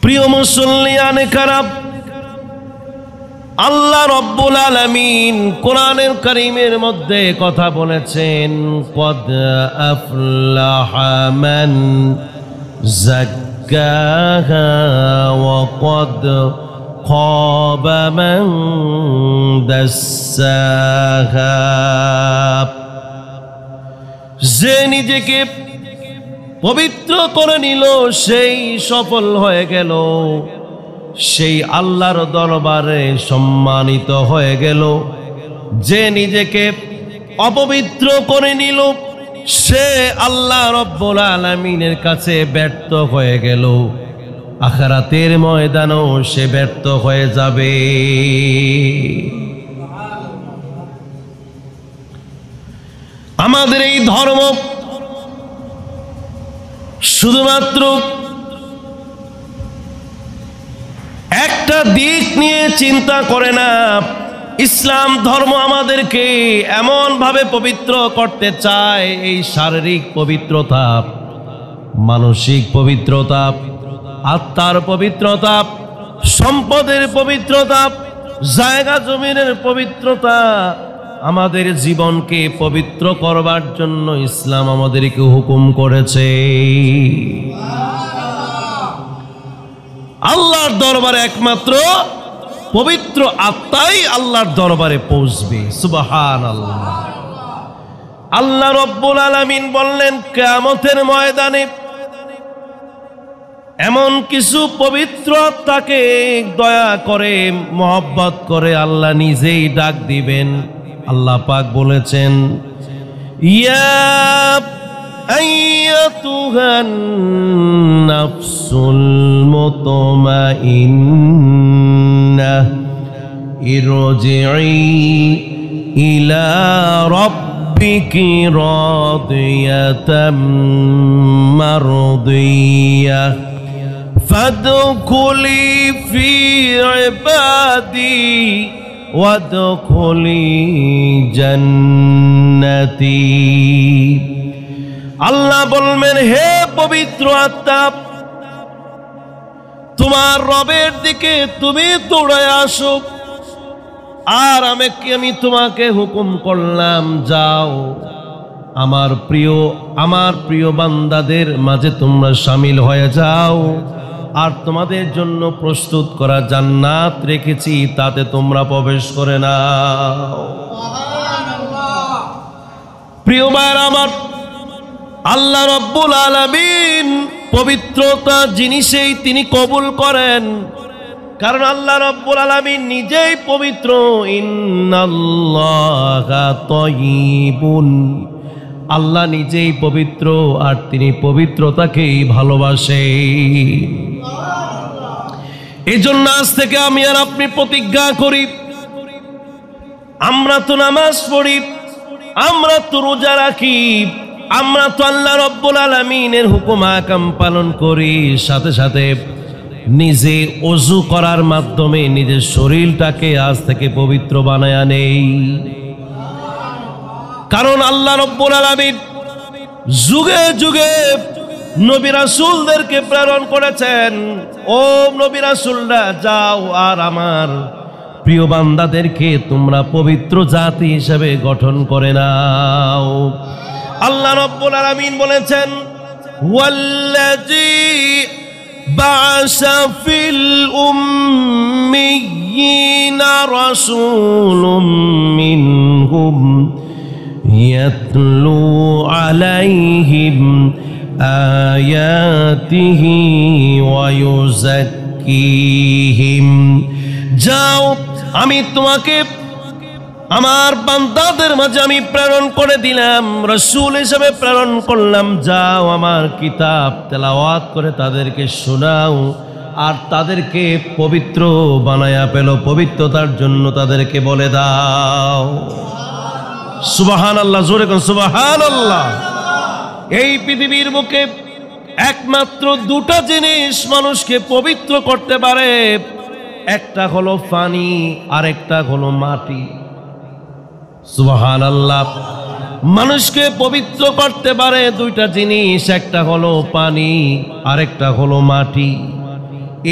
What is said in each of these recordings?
প্রিয় মুসল্লিয়ানে কারাম, আল্লাহ রব্বুল আলামিন কোরআনুল কারীমের মধ্যে কথা বলেছেন, কদ আফলাহা মান যাক্কাহা ওয়া কদ খাবা মান দাসসাহা। যে নিজেকে পবিত্র করে নিল সেই সফল হয়ে গেল, সেই আল্লাহর দরবারে সম্মানিত হয়ে গেল। যে নিজেকে অপবিত্র করে নিল সে আল্লাহ রব্বুল আলামিনের কাছে ব্যর্থ হয়ে গেল, আখিরাতের ময়দানেও সে ব্যর্থ হয়ে যাবে। আমাদের এই ধর্ম শুধুমাত্র একটা দিক নিয়ে চিন্তা করে না। ইসলাম ধর্ম আমাদেরকে এমন ভাবে পবিত্র করতে চায়, এই শারীরিক পবিত্রতা, মানসিক পবিত্রতা, আত্মার পবিত্রতা, সম্পদের পবিত্রতা, জায়গা জমিনের পবিত্রতা, আমাদের জীবনকে পবিত্র করবার জন্য ইসলাম আমাদেরকে হুকুম করেছে। আল্লাহর দরবারে একমাত্র পবিত্র আত্মাই আল্লাহর দরবারে পৌঁছবে। সুবহানাল্লাহ। আল্লাহ রব্বুল আলামিন বললেন, কিয়ামতের ময়দানে এমন কিছু পবিত্র আত্মাকে দয়া করে, মহব্বত করে আল্লাহ নিজেই ডাক দিবেন। আল্লাহ পাক বলেছেন, ইয়া আইয়াতুহান নাফসুল মুতমাইন্নাহ ইরজিই ইলা রাব্বিকি রাদিয়াতাম মারদিয়াহ ফাদখুলি ফি ইবাদি ওয়াদখুলি জান্নাতি। আল্লাহ বলবেন, হে পবিত্র আত্মা, তোমার রবের দিকে তুমি দৌড়ায় আসো। আর আমি তোমাকে হুকুম করলাম, যাও আমার প্রিয় বান্দাদের মাঝে তোমরা শামিল হয়ে যাও, আর তোমাদের জন্য প্রস্তুত করা জান্নাত রেখেছি, তাতে তোমরা প্রবেশ করে নাও। প্রিয় ভাইরা আমার, আল্লাহ রব্বুল আলামিন পবিত্রতা জিনিসেই তিনি কবুল করেন, কারণ আল্লাহ রব্বুল আলামিন নিজেই পবিত্র। ইন্নাল্লাহা তাইয়িবুন, আল্লাহ নিজেই পবিত্র, আর তিনি পবিত্রতাকেই ভালোবাসেন। এই জন্য আজ থেকে আমি আর আপনি প্রতিজ্ঞা করি, আমরা তো নামাজ পড়ি, আমরা তো রোজা রাখি, আমরা তো আল্লাহ রব্বুল আলামিনের হুকুম আহকাম পালন করি, সাথে সাথে নিজে ওযু করার মাধ্যমে নিজের শরীরটাকে আজ থেকে পবিত্র বানায়া নেই। কারণ আল্লাহ রব্বুল আলামিন যুগে যুগে নবী রাসূলদেরকে প্রেরণ করেছেন। ও নবী রাসূলরা, যাও আর আমার প্রিয় বান্দাদেরকে তোমরা পবিত্র জাতি হিসেবে গঠন করে নাও। আল্লাহ রব্বুল আলামিন বলেছেন, ওয়াল্লাযী বা'আসা ফিল উম্মিয়িনা রাসূলুম মিনহুম ইয়াতলু আলাইহিম আয়াতিহি ওয়া ইউযাক্কিহিম। যাও, আমি তোমাকে আমার বান্দাদের মাঝে আমি প্রেরণ করে দিলাম, রাসূল হিসেবে প্রেরণ করলাম। যাও আমার কিতাব তেলাওয়াত করে তাদেরকে শোনাও, আর তাদেরকে পবিত্র বানায়া পেল, পবিত্রতার জন্য তাদেরকে বলে দাও। সুবহানাল্লাহ, জোরে কোন সুবহানাল্লাহ। এই পৃথিবীর বুকে একমাত্র দুটা জিনিস মানুষকে পবিত্র করতে পারে, একটা হলো পানি, আর একটা হলো মাটি। সুবহানাল্লাহ। মানুষকে পবিত্র করতে পারে দুইটা জিনিস, একটা হলো পানি, আরেকটা হলো মাটি।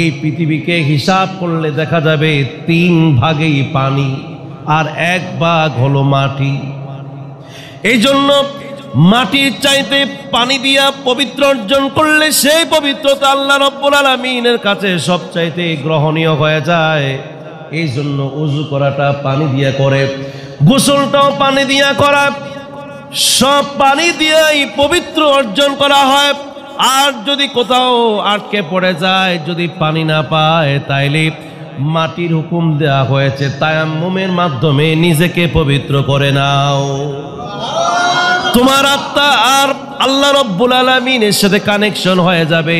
এই পৃথিবীকে হিসাব করলে দেখা যাবে 3 ভাগেই পানি আর 1 ভাগ হলো মাটি। এই জন্য মাটির চাইতে পানি দিয়া পবিত্র অর্জন করলে সেই পবিত্রতা আল্লাহ রাব্বুল আলামিনের কাছে সবচাইতে গ্রহণীয় হয়ে যায়। এই জন্য ওযু করাটা পানি দিয়া করে, গোসলটাও পানি দিয়া করা, সব পানি দিয়েই পবিত্র অর্জন করা হয়। আর যদি কোথাও আটকে পড়ে যায়, যদি পানি না পায়, তাইলে মাটির হুকুম দেয়া হয়েছে তায়াম্মুমের মাধ্যমে নিজেকে পবিত্র করে নাও। তোমার আত্মা আর আল্লাহ রাব্বুল আলামিনের সাথে কানেকশন হয়ে যাবে।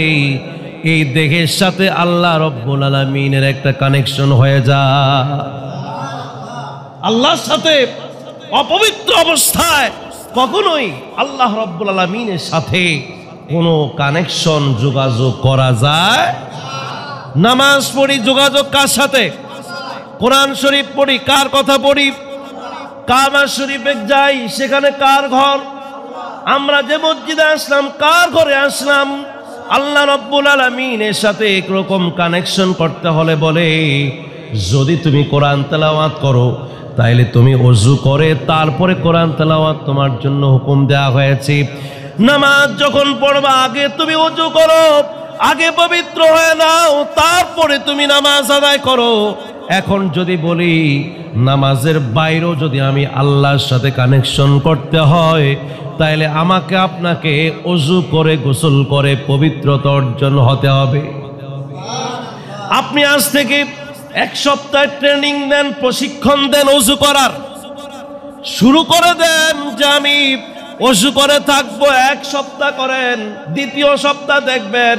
এই দেহের সাথে আল্লাহ রাব্বুল আলামিনের একটা কানেকশন হয়ে যায়। আল্লাহর সাথে অপবিত্র অবস্থায় কখনোই আল্লাহ রাব্বুল আলামিনের সাথে কোনো কানেকশন যোগাযোগ করা যায়। নামাজ পড়ি, যোগাযোগ কার সাথে? কোরআন শরীফ পড়ি, কার কথা পড়ি? কাবা শরীফে যাই, সেখানে কার ঘর? আমরা যে মসজিদে আসলাম, কার ঘরে আসলাম? আল্লাহ রাব্বুল আলামিনের সাথে একরকম কানেকশন করতে হলে বলে, যদি তুমি কোরআন তেলাওয়াত করো তাইলে তুমি ওযু করে তারপরে কোরআন তেলাওয়াত তোমার জন্য হুকুম দেওয়া হয়েছে। নামাজ যখন পড়বা আগে তুমি ওযু করো, আগে পবিত্র হয়ে নাও, তারপরে তুমি নামাজ আদায় করো। এখন যদি বলি নামাজের বাইরেও যদি আমি আল্লাহর সাথে কানেকশন করতে হয়, তাইলে আমাকে আপনাকে ওযু করে গোসল করে পবিত্রতা অর্জন হতে হবে। আপনি আজ থেকে 1 সপ্তাহ ট্রেনিং দেন, প্রশিক্ষণ দেন ওযু করার, শুরু করে দেন যে আমি ওযু করে থাকবো। 1 সপ্তাহ করেন, 2য় সপ্তাহ দেখবেন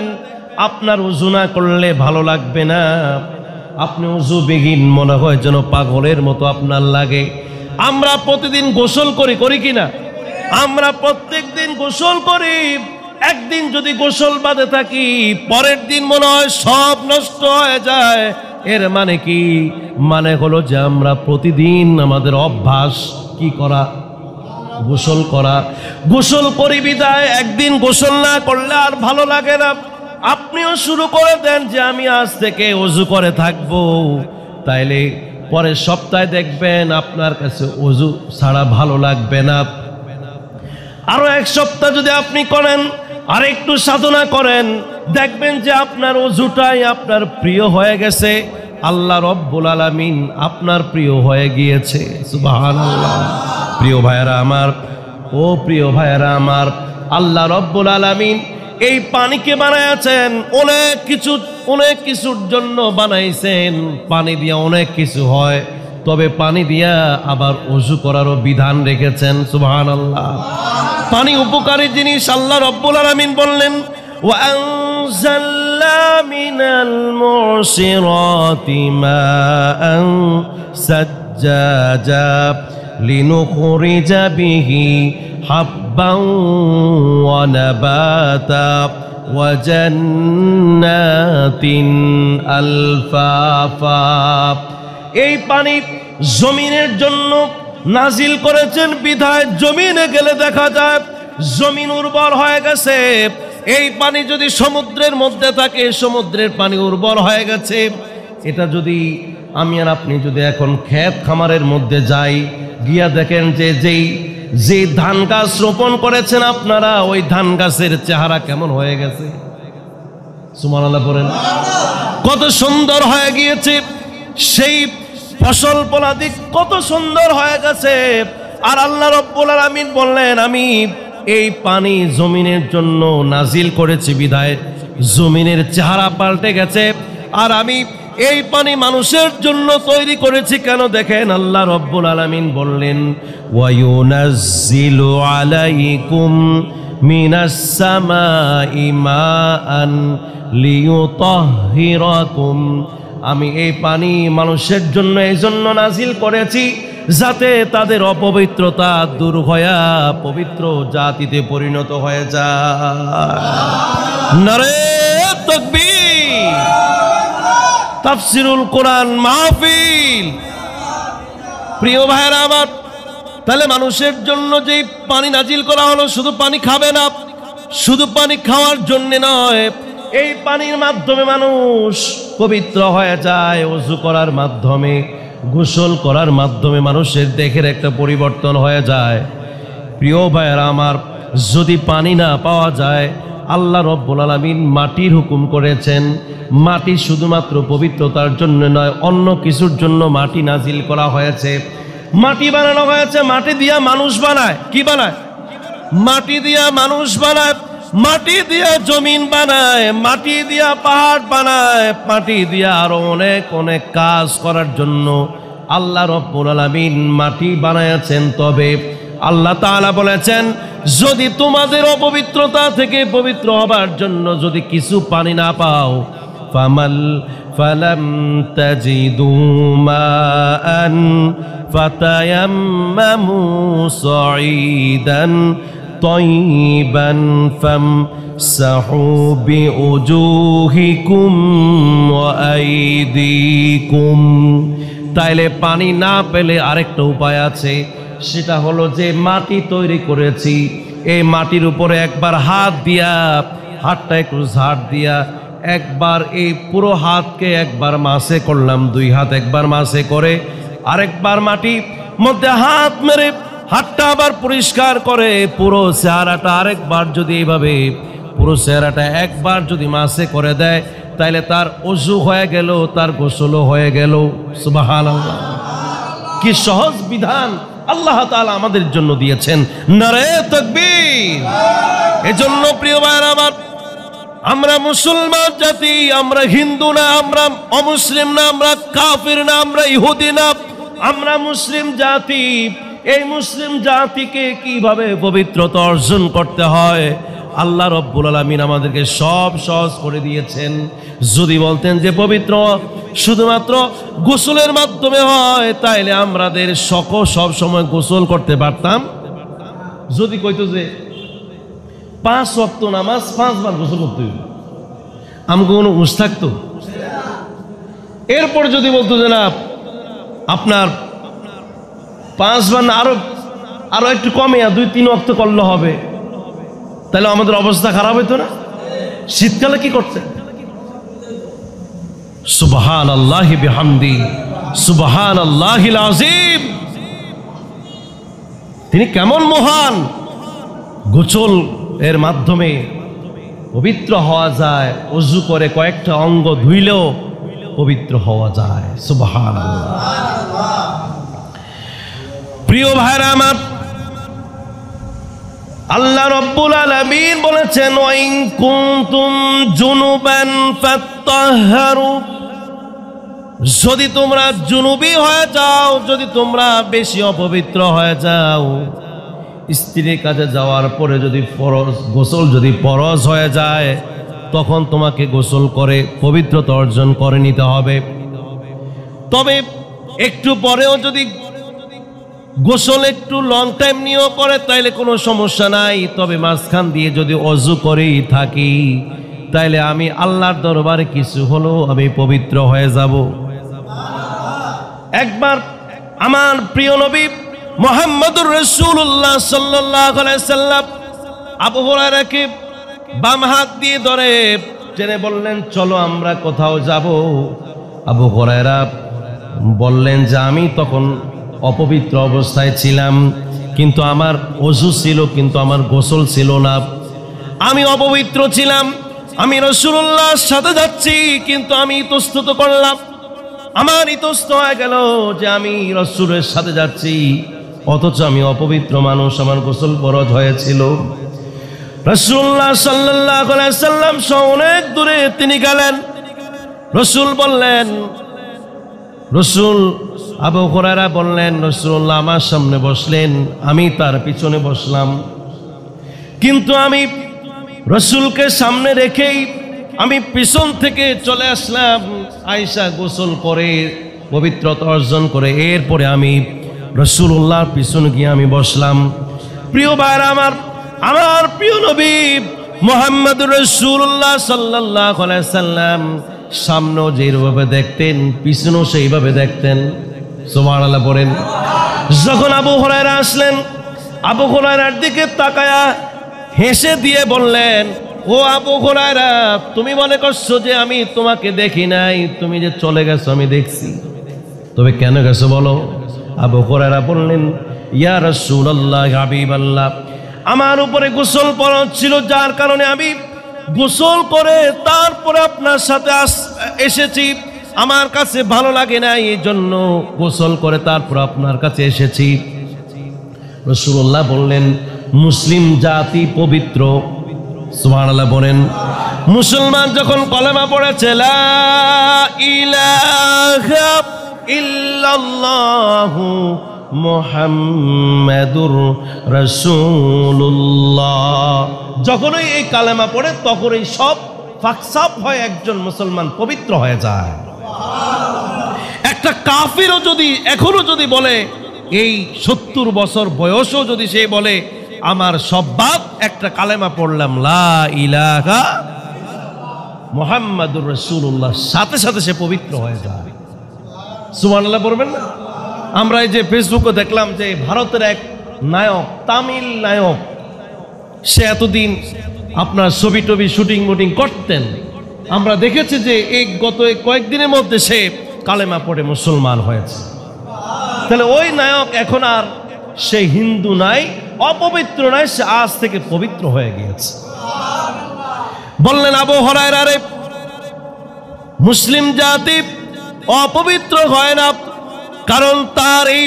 আপনার ওযু না করলে ভালো লাগবে না। আপনি ওযু বিহীন মনে হয় যেন পাগলের মতো আপনার লাগে। আমরা প্রতিদিন গোসল করি, করি কিনা? আমরা প্রত্যেক দিন গোসল করি। একদিন যদি গোসল বাদে থাকি, পরের দিন মনে হয় সব নষ্ট হয়ে যায়। এর মানে কি? মানে হলো যে আমরা প্রতিদিন আমাদের অভ্যাস কি করা? গোসল করা। গোসল করি বিদায় একদিন গোসল না করলে আর ভালো লাগে না। আপনিও শুরু করে দেন যে আমি আজ থেকে ওযু করে থাকবো, তাইলে পরের সপ্তাহে দেখবেন আপনার কাছে ওযু ছাড়া ভালো লাগবে না। আরো 1 সপ্তাহ যদি আপনি করেন, আর একটু সাধনা করেন, দেখবেন যে আপনার ওযুটাই আপনার প্রিয় হয়ে গেছে। আল্লাহ রাব্বুল আলামিন আপনার প্রিয় হয়ে গিয়েছে। সুবহানাল্লাহ। প্রিয় ভাইয়েরা আমার, ও প্রিয় ভাইয়েরা আমার, আল্লাহ রাব্বুল আলামিন এই পানিকে বানাইছেন অনেক কিছুর জন্য বানাইছেন। পানি দিয়া অনেক কিছু হয়, তবে পানি দিয়া আবার ওযু করারও বিধান রেখেছেন। সুবহানাল্লাহ। পানি উপকারী জিনিস। আল্লাহ রাব্বুল আলামিন বললেন, ওয়া আনজালনা মিনাল মুসিরাতি মাআন সাজ্জাজা লিনুখরিজা বিহি হাব্বান ওয়া নাবাতা ওয়া জান্নাতিন আলফাফা। এই পানি জমিনের জন্য নাজিল করেছেন বিধায় জমিনে গেলে দেখা যায় জমিন উর্বর হয়ে গেছে। এই পানি যদি সমুদ্রের মধ্যে থাকে, সমুদ্রের পানি উর্বর হয়ে গেছে। এটা যদি আমি আর আপনি যদি এখন ক্ষেত খামারের মধ্যে যাই, গিয়া দেখেন যে ধান গাছ রোপণ করেছেন আপনারা, ওই ধান গাছের চেহারা কেমন হয়ে গেছে। সুবহানাল্লাহ বলেন। কত সুন্দর হয়ে গিয়েছে, সেই ফসল ফলাদি কত সুন্দর হয়ে গেছে। আর আল্লাহ রাব্বুল আলামিন বললেন, আমি এই পানি জমিনের জন্য নাজিল করেছি বিধায় জমিনের চেহারা পাল্টে গেছে। আর আমি এই পানি মানুষের জন্য তৈরি করেছি কেন? দেখেন আল্লাহ রাব্বুল আলামিন বললেন, ওয়া ইউনাজ্জিলু আলাইকুম মিনাস সামাই মাআন লিইউতাহহিরাকুম। আমি এই পানি মানুষের জন্য এই জন্য নাজিল করেছি যাতে তাদের অপবিত্রতা দূর হয়ে পবিত্র জাতিতে পরিণত হয়ে যায়। নারে তাকবীর। তাফসিরুল কোরআন মাহফিল। প্রিয় ভাইরা আমার, তাহলে মানুষের জন্য যে পানি নাজিল করা হলো, শুধু পানি খাবে না, শুধু পানি খাওয়ার জন্য নয়, এই পানির মাধ্যমে মানুষ পবিত্র হয়ে যায়, ওযু করার মাধ্যমে, গোসল করার মাধ্যমে মানুষের দেহের একটা পরিবর্তন হয়ে যায়। প্রিয় ভাইয়েরা আমার, যদি পানি না পাওয়া যায়, আল্লাহ রব্বুল আলামিন মাটির হুকুম করেছেন। মাটি শুধুমাত্র পবিত্রতার জন্য নয়, অন্য কিছুর জন্য মাটি নাজিল করা হয়েছে। মাটি বানানো হয়েছে, মাটি দিয়া মানুষ বানায়। কি বানায়? মাটি দিয়া মানুষ বানায়, মাটি দিয়া জমিন বানায়, মাটি দিয়া পাহাড় বানায়, মাটি দিয়া আরো অনেক অনেক কাজ করার জন্য আল্লাহ রব্বুল আলামিন মাটি বানায়াছেন। তবে আল্লাহ তাআলা বলেছেন, যদি তোমাদের অপবিত্রতা থেকে পবিত্র হবার জন্য যদি কিছু পানি না পাও, ফালাম তাজিদু মাআন ফাতায়াম্মামু সাঈদান তাইয়িবান ফামসাহু বিউজুহিকুম ওয়া আইদিকুম। তাইলে পানি না পেলে আরেকটা উপায় আছে, সেটা হলো যে মাটি তৈরি করেছি, এই মাটির উপরে একবার হাত দিয়া, হাতটা একটু ঝাড় দিয়া, একবার এই পুরো হাতকে একবার মাসে করলাম, দুই হাত একবার মাসে করে, আরেকবার মাটি মধ্যে হাত মেরে হাতটা আবার পরিষ্কার করে পুরো চেহারাটা আরেকবার যদি এইভাবে পুরো চেহারাটা একবার যদি মাসে করে দেয়, তাইলে তার ওযু হয়ে গেল, তার গোসলও হয়ে গেল। সুবহানাল্লাহ, কি সহজ বিধান আল্লাহ তাআলা আমাদের জন্য দিয়েছেন। নারে তাকবীর। এজন্য প্রিয় ভাইরা আমার, আমরা মুসলমান জাতি, আমরা হিন্দু না, আমরা অমুসলিম না, আমরা কাফির না, আমরা ইহুদি না, আমরা মুসলিম জাতি। এই মুসলিম জাতিকে কিভাবে পবিত্রতা অর্জন করতে হয় আল্লাহ রব্বুল আলামিন আমাদেরকে সব সহজ করে দিয়েছেন। যদি বলতেন যে পবিত্র শুধুমাত্র গোসলের মাধ্যমে হয়, তাইলে আমাদের সব সময় গোসল করতে পারতাম। যদি কইতো যে 5 ওয়াক্ত নামাজ 5 বার গোসল করতে হবে, আমাকে কোনো হুঁশ থাকতো? এরপর যদি বলতো যে না, আপনার 5 বার না, আরো একটু কমে 2-3 ওয়াক্ত করলে হবে, তাহলে আমাদের অবস্থা খারাপ হইতো না? শীতকালে কি করতেন? সুবহানাল্লাহি বিহামদি, সুবহানাল্লাহিল আযীম। তিনি কেমন মহান! গোসল এর মাধ্যমে পবিত্র হওয়া যায়, ওযু করে কয়েকটা অঙ্গ ধুইলেও পবিত্র হওয়া যায়। সুবহানাল্লাহ। প্রিয় ভাইরা আমার, আল্লাহ রব্বুল আলামিন বলেছেন, ওয়াইন কুনতুম জুনুবান ফাত্তাহহারু। যদি তোমরা জুনুবি হয়ে যাও, যদি তোমরা বেশি অপবিত্র হয়ে যাও, স্ত্রীর কাছে যাওয়ার পরে যদি গোসল যদি ফরজ হয়ে যায়, তখন তোমাকে গোসল করে পবিত্রতা অর্জন করে নিতে হবে। তবে একটু পরেও যদি গোসল একটু লং টাইম নিয়েও করে, তাইলে কোনো সমস্যা নাই। তবে মাঝখান দিয়ে যদি ওযু করেই থাকি, তাইলে আমি আল্লাহর দরবারে কিছু হলো আমি পবিত্র হয়ে যাব। একবার আমার প্রিয় নবী মুহাম্মদুর রাসূলুল্লাহ সাল্লাল্লাহু আলাইহি সাল্লাম আবু হুরায়রাকে বাম হাত দিয়ে ধরে টেনে বললেন, চলো আমরা কোথাও যাব। আবু হুরায়রা বললেন যে আমি তখন অপবিত্র অবস্থায় ছিলাম, কিন্তু আমার ওযু ছিল, কিন্তু আমার গোসল ছিল না। আমি অপবিত্র ছিলাম, আমি রাসূলুল্লাহর সাথে যাচ্ছি, কিন্তু আমি ইতস্তত করলাম। আমার ইতস্ত হয়ে গেল যে আমি রাসূলের সাথে যাচ্ছি, অথচ আমি অপবিত্র মানুষ, আমার গোসল ফরজ হয়েছিল। রাসূলুল্লাহ সাল্লাল্লাহু আলাইহি সাল্লাম অনেক দূরে তিনি গেলেন। রাসূল বললেন, আবু হুরায়রা বললেন, রাসূলুল্লাহ আমার সামনে বসলেন, আমি তার পিছনে বসলাম। কিন্তু আমি রাসূলকে সামনে রেখেই আমি পিছন থেকে চলে আসলাম। আয়েশা গোসল করে পবিত্রতা অর্জন করে এরপরে আমি রাসূলুল্লাহর পিছনে গিয়ে আমি বসলাম। প্রিয় ভাইরা আমার, আমার প্রিয় নবী মুহাম্মদুর রাসূলুল্লাহ সাল্লাল্লাহু আলাইহি সাল্লাম সামনেও যেভাবে দেখতেন, পিছনেও সেইভাবে দেখতেন। সুবহানাল্লাহ বলেন। যখন আবু হুরায়রা আসলেন, আবু হুরায়রার দিকে তাকায়া হেসে দিয়ে বললেন, ও ও আবু হুরায়রা, তুমি মনে করছো যে আমি তোমাকে দেখি নাই, তুমি যে চলে গেছো আমি দেখছি, তবে কেন গেছো বলো? আবু হুরায়রা বললেন, ইয়া রাসূলুল্লাহ, হাবিবাল্লাহ, আমার উপরে গোসল ফরজ ছিল, যার কারণে আমি গোসল করে তারপরে আপনার সাথে এসেছি। আমার কাছে ভালো লাগে না, এই জন্য গোসল করে তারপর আপনার কাছে এসেছি। রাসূলুল্লাহ বললেন, মুসলিম জাতি পবিত্র। সুবহানাল্লাহ বলেন। মুসলমান যখন কলেমা পড়েছে লা ইলাহা ইল্লাল্লাহু মুহাম্মাদুর রাসূলুল্লাহ, যখনই এই কালেমা পড়ে তখনই সব ফাকসাপ হয়, একজন মুসলমান পবিত্র হয়ে যায়। একটা কাফিরও যদি এখনো যদি বলে, এই 70 বছর বয়সও যদি সে বলে আমার সব বাপ একটা কালেমা পড়লাম লা ইলাহা মুহাম্মাদুর রাসূলুল্লাহ, সাথে সাথে সে পবিত্র হয়ে যায়। সুবহানাল্লাহ বলবেন না? আমরা এই যে ফেসবুকে দেখলাম যে ভারতের এক নায়ক, তামিল নায়ক, সে এতদিন আপনার ছবি টবি শুটিং মুটিং করতেন, আমরা দেখেছি যে এই গত কয়েকদিনের মধ্যে সে কালেমা পড়ে মুসলমান হয়েছে। তাহলে ওই নায়ক এখন আর সে হিন্দু নাই, অপবিত্র নাই, সে আজ থেকে পবিত্র হয়ে গিয়েছে। বললেন আবু হুরায়রা, রে মুসলিম জাতি অপবিত্র হয় না, কারণ তার এই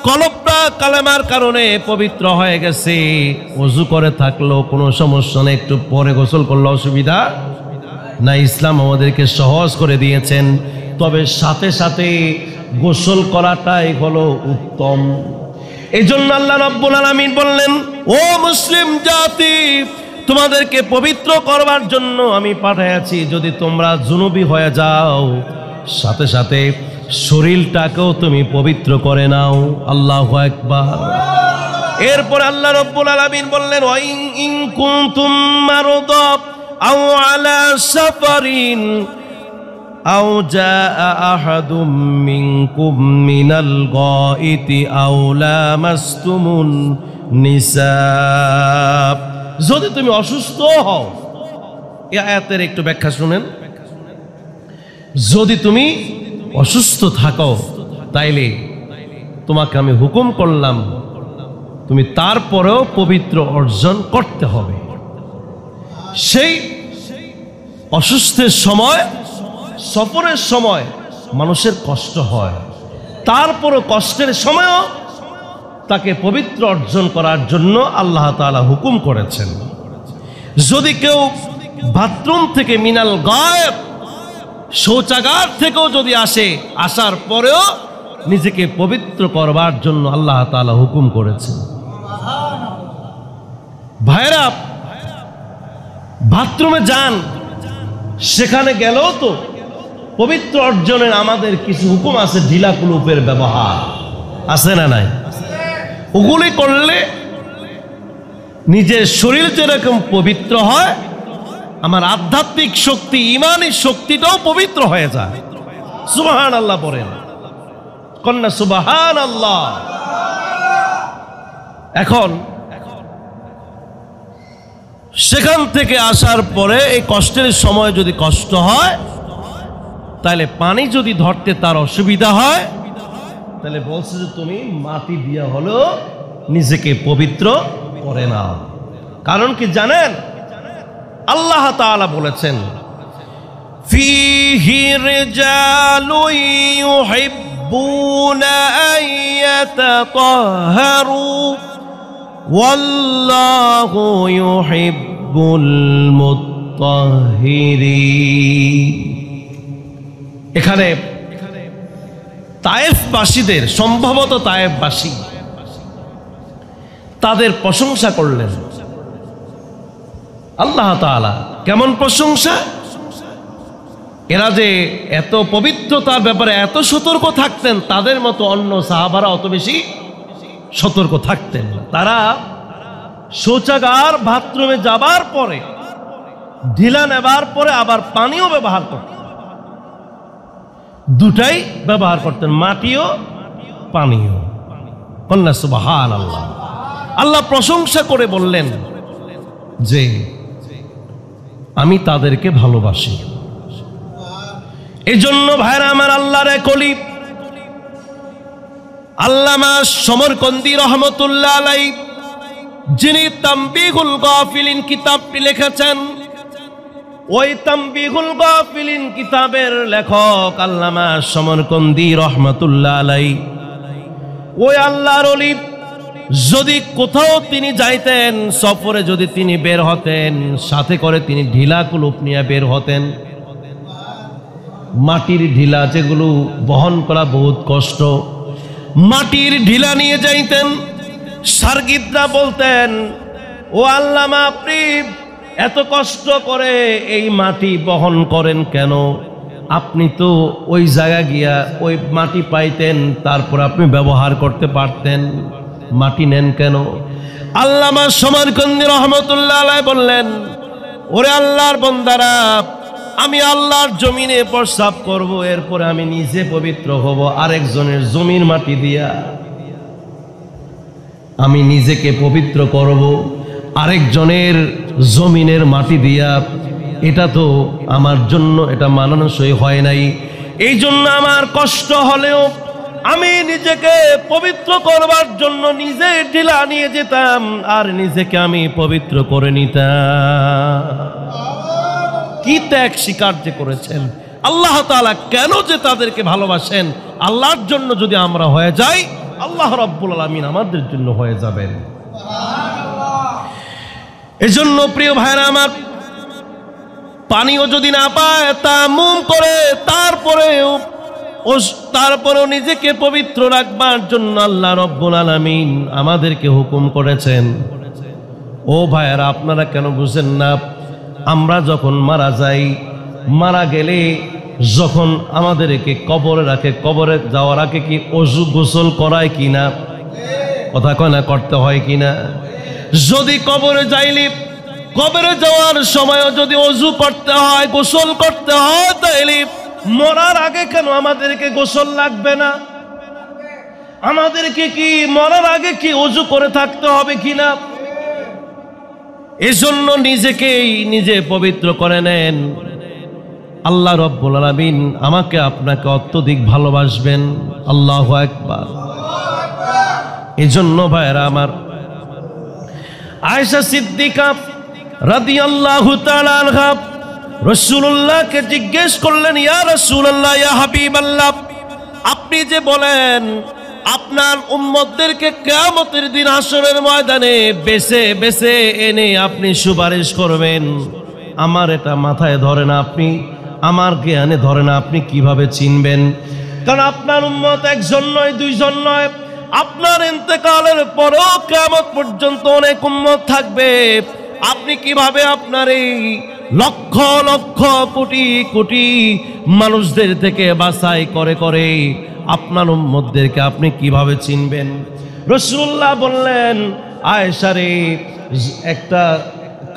কলবটা কালেমার কারণে পবিত্র হয়ে গেছে। ওযু করে থাকলো কোনো সমস্যা নেই, একটু পরে গোসল করলে অসুবিধা না। ইসলাম আমাদেরকে সহজ করে দিয়েছেন, তবে সাথে সাথে গোসল করাটাই হলো উত্তম। এই জন্য আল্লাহ রাব্বুল আলামিন বললেন, ও মুসলিম জাতি, তোমাদেরকে পবিত্র করবার জন্য আমি পাঠিয়েছি। যদি তোমরা জুনুবি হয়ে যাও, সাথে সাথে শরীরটাকেও তুমি পবিত্র করে নাও। আল্লাহু আকবার। এরপর আল্লাহ রাব্বুল আলামিন বললেন, ওয়া ইন কুনতুম মারদা আও আলা সাফারিন আও জাআ আহাদুম মিনকুম মিনাল গায়িতি আও লামাসতুমুন নিসা, যদি তুমি অসুস্থ হও, এই আয়াতের একটু ব্যাখ্যা শুনেন। যদি তুমি অসুস্থ থাকো, তাইলে তোমাকে আমি হুকুম করলাম তুমি তারপরেও পবিত্র অর্জন করতে হবে। সেই অসুস্থের সময়, সফরের সময় মানুষের কষ্ট হয়, তারপরও কষ্টের সময়ও তাকে পবিত্র অর্জন করার জন্য আল্লাহ তাআলা হুকুম করেছেন। যদি কেউ বাথরুম থেকে মিনাল গায়েব, শৌচাগার থেকেও যদি আসে, আসার পরেও নিজেকে পবিত্র করবার জন্য আল্লাহ তাআলা হুকুম করেছেন। ভাইরা, বাথরুমে যান, সেখানে গেলেও তো পবিত্র অর্জনের আমাদের কিছু হুকুম আছে। ঢিলা কুলুপের ব্যবহার আছে না নাই? ওগুলি করলে নিজের শরীর যেরকম পবিত্র হয়, আমার আধ্যাত্মিক শক্তি, ইমানি শক্তিটাও পবিত্র হয়ে যায়। সুবহানাল্লাহ বলেন, কন্যা সুবহানাল্লাহ। এখন সেখান থেকে আসার পরে এই কষ্টের সময় যদি কষ্ট হয়, তাহলে পানি যদি ধরতে তার অসুবিধা হয়, তাহলে বলছে যে তুমি মাটি দিয়া হলো নিজেকে পবিত্র করে নাও। কারণ কি জানেন? আল্লাহ তাআলা বলেছেন, ফীহি রিজালুন ইউহিব্বুনা আন ইয়াতাতাহহারু ওয়াল্লাহু ইউহিব্বুল মুত্তাহহিরিন। এখানে তায়েফবাসীদের, সম্ভবত তায়েফবাসী, তাদের প্রশংসা করলেন আল্লাহ তাআলা। কেমন প্রশংসা? এরা যে এত পবিত্রতার ব্যাপারে এত সতর্ক থাকতেন, তাদের মতো অন্য সাহাবারা অত বেশি সতর্ক থাকতেন না। তারা শৌচাগার, বাথরুমে যাবার পরে, ঢিলা নেবার পরে আবার পানিও ব্যবহার করতেন, দুটাই ব্যবহার করতেন, মাটিও পানিও। কন্যা সুবহানাল্লাহ। আল্লাহ প্রশংসা করে বললেন যে আমি তাদেরকে ভালোবাসি। এজন্য ভাইরা আমার, আল্লাহর এক ওলি আল্লামা সমরকন্দি রহমতুল্লাহ আলাইহি, যিনি তামবিহুল গাফিলিন কিতাবটি লিখেছেন, ওই তামবিহুল গাফিলিন কিতাবের লেখক আল্লামা সমরকন্দি রহমতুল্লাহ আলাইহি, ওই আল্লাহর ওলি যদি কোথাও তিনি যাইতেন, সফরে যদি তিনি বের হতেন, সাথে করে তিনি ঢিলা কুলুপ নিয়ে বের হতেন। মাটির ঢিলা যেগুলো বহন করা বহুত কষ্ট, মাটির ঢিলা নিয়ে যাইতেন। সার্গিদরা বলতেন, ও আল্লামা, আপনি এত কষ্ট করে এই মাটি বহন করেন কেন? আপনি তো ওই জায়গা গিয়া ওই মাটি পাইতেন, তারপর আপনি ব্যবহার করতে পারতেন, মাটি নেন কেন? আল্লামা সমরকন্দি রহমতুল্লাহ আলাইহি বললেন, ওরে আল্লাহর বান্দারা, আমি আল্লাহর জমিনে প্রস্রাব করব, এরপরে আমি নিজে পবিত্র হব আরেকজনের জমির মাটি দিয়া। আমি নিজেকে পবিত্র করব আরেকজনের জমিনের মাটি দিয়া, এটা তো আমার জন্য এটা মানানসই হয় নাই। এই জন্য আমার কষ্ট হলেও আমি নিজেকে পবিত্র করবার জন্য নিজে ঢিলা নিয়ে যেতাম আর নিজেকে আমি পবিত্র করে নিতাম। কি ত্যাগ স্বীকার যে করেছেন! আল্লাহ তাআলা কেন যে তাদেরকে ভালোবাসেন! আল্লাহর জন্য যদি আমরা হয়ে যাই, আল্লাহ রাব্বুল আলামিন আমাদের জন্য হয়ে যাবেন। এজন্য প্রিয় ভাইরা আমার, পানিও যদি না পায় তায়াম্মুম করে তারপরেও নিজেকে পবিত্র রাখবার জন্য আল্লাহ রাব্বুল আলামিন আমাদেরকে হুকুম করেছেন। ও ভাইরা, আপনারা কেন বুঝেন না? আমরা যখন মারা যাই, মারা গেলে যখন আমাদেরকে কবরে রাখে, কবরে যাওয়ার আগে কি ওযু গোসল করায় কিনা? কথা কয় না, করতে হয় কিনা? যদি কবরে যাইলে, কবরে যাওয়ার সময়ও যদি ওযু করতে হয়, গোসল করতে হয়, তাইলে মরার আগে কেন আমাদেরকে গোসল লাগবে না? আমাদেরকে কি মরার আগে কি ওযু করে থাকতে হবে কিনা? এজন্য নিজেকেই নিজে পবিত্র করে নেন। আল্লাহ রাব্বুল আলামিন আমাকে আপনাকে অত্যধিক ভালোবাসবেন। আল্লাহু আকবার। এজন্য ভাইরা আমার, আয়েশা সিদ্দিকা রাদিয়াল্লাহু তাআলা আনহা রাসূলুল্লাহকে জিজ্ঞেস করলেন, ইয়া রাসূলুল্লাহ, ইয়া হাবিবাল্লাহ, আপনি যে বলেন আপনার উম্মতদেরকে কিয়ামতের দিন হাসরের ময়দানে বেছে বেছে এনে আপনি সুপারিশ করবেন, আমার এটা মাথায় ধরে না, আপনি আমার জ্ঞানে ধরে না, আপনি কিভাবে চিনবেন? কারণ আপনার উম্মত একজন নয়, দুইজন নয়, আপনার ইন্তেকালের পরও কিয়ামত পর্যন্ত অনেক উম্মত থাকবে। আপনি কিভাবে আপনার এই লক্ষ লক্ষ কোটি কোটি মানুষদের থেকে বাছাই করে করে আপনার উম্মতদেরকে আপনি কিভাবে চিনবেন? রাসূলুল্লাহ বললেন, আয়েশা রে, একটা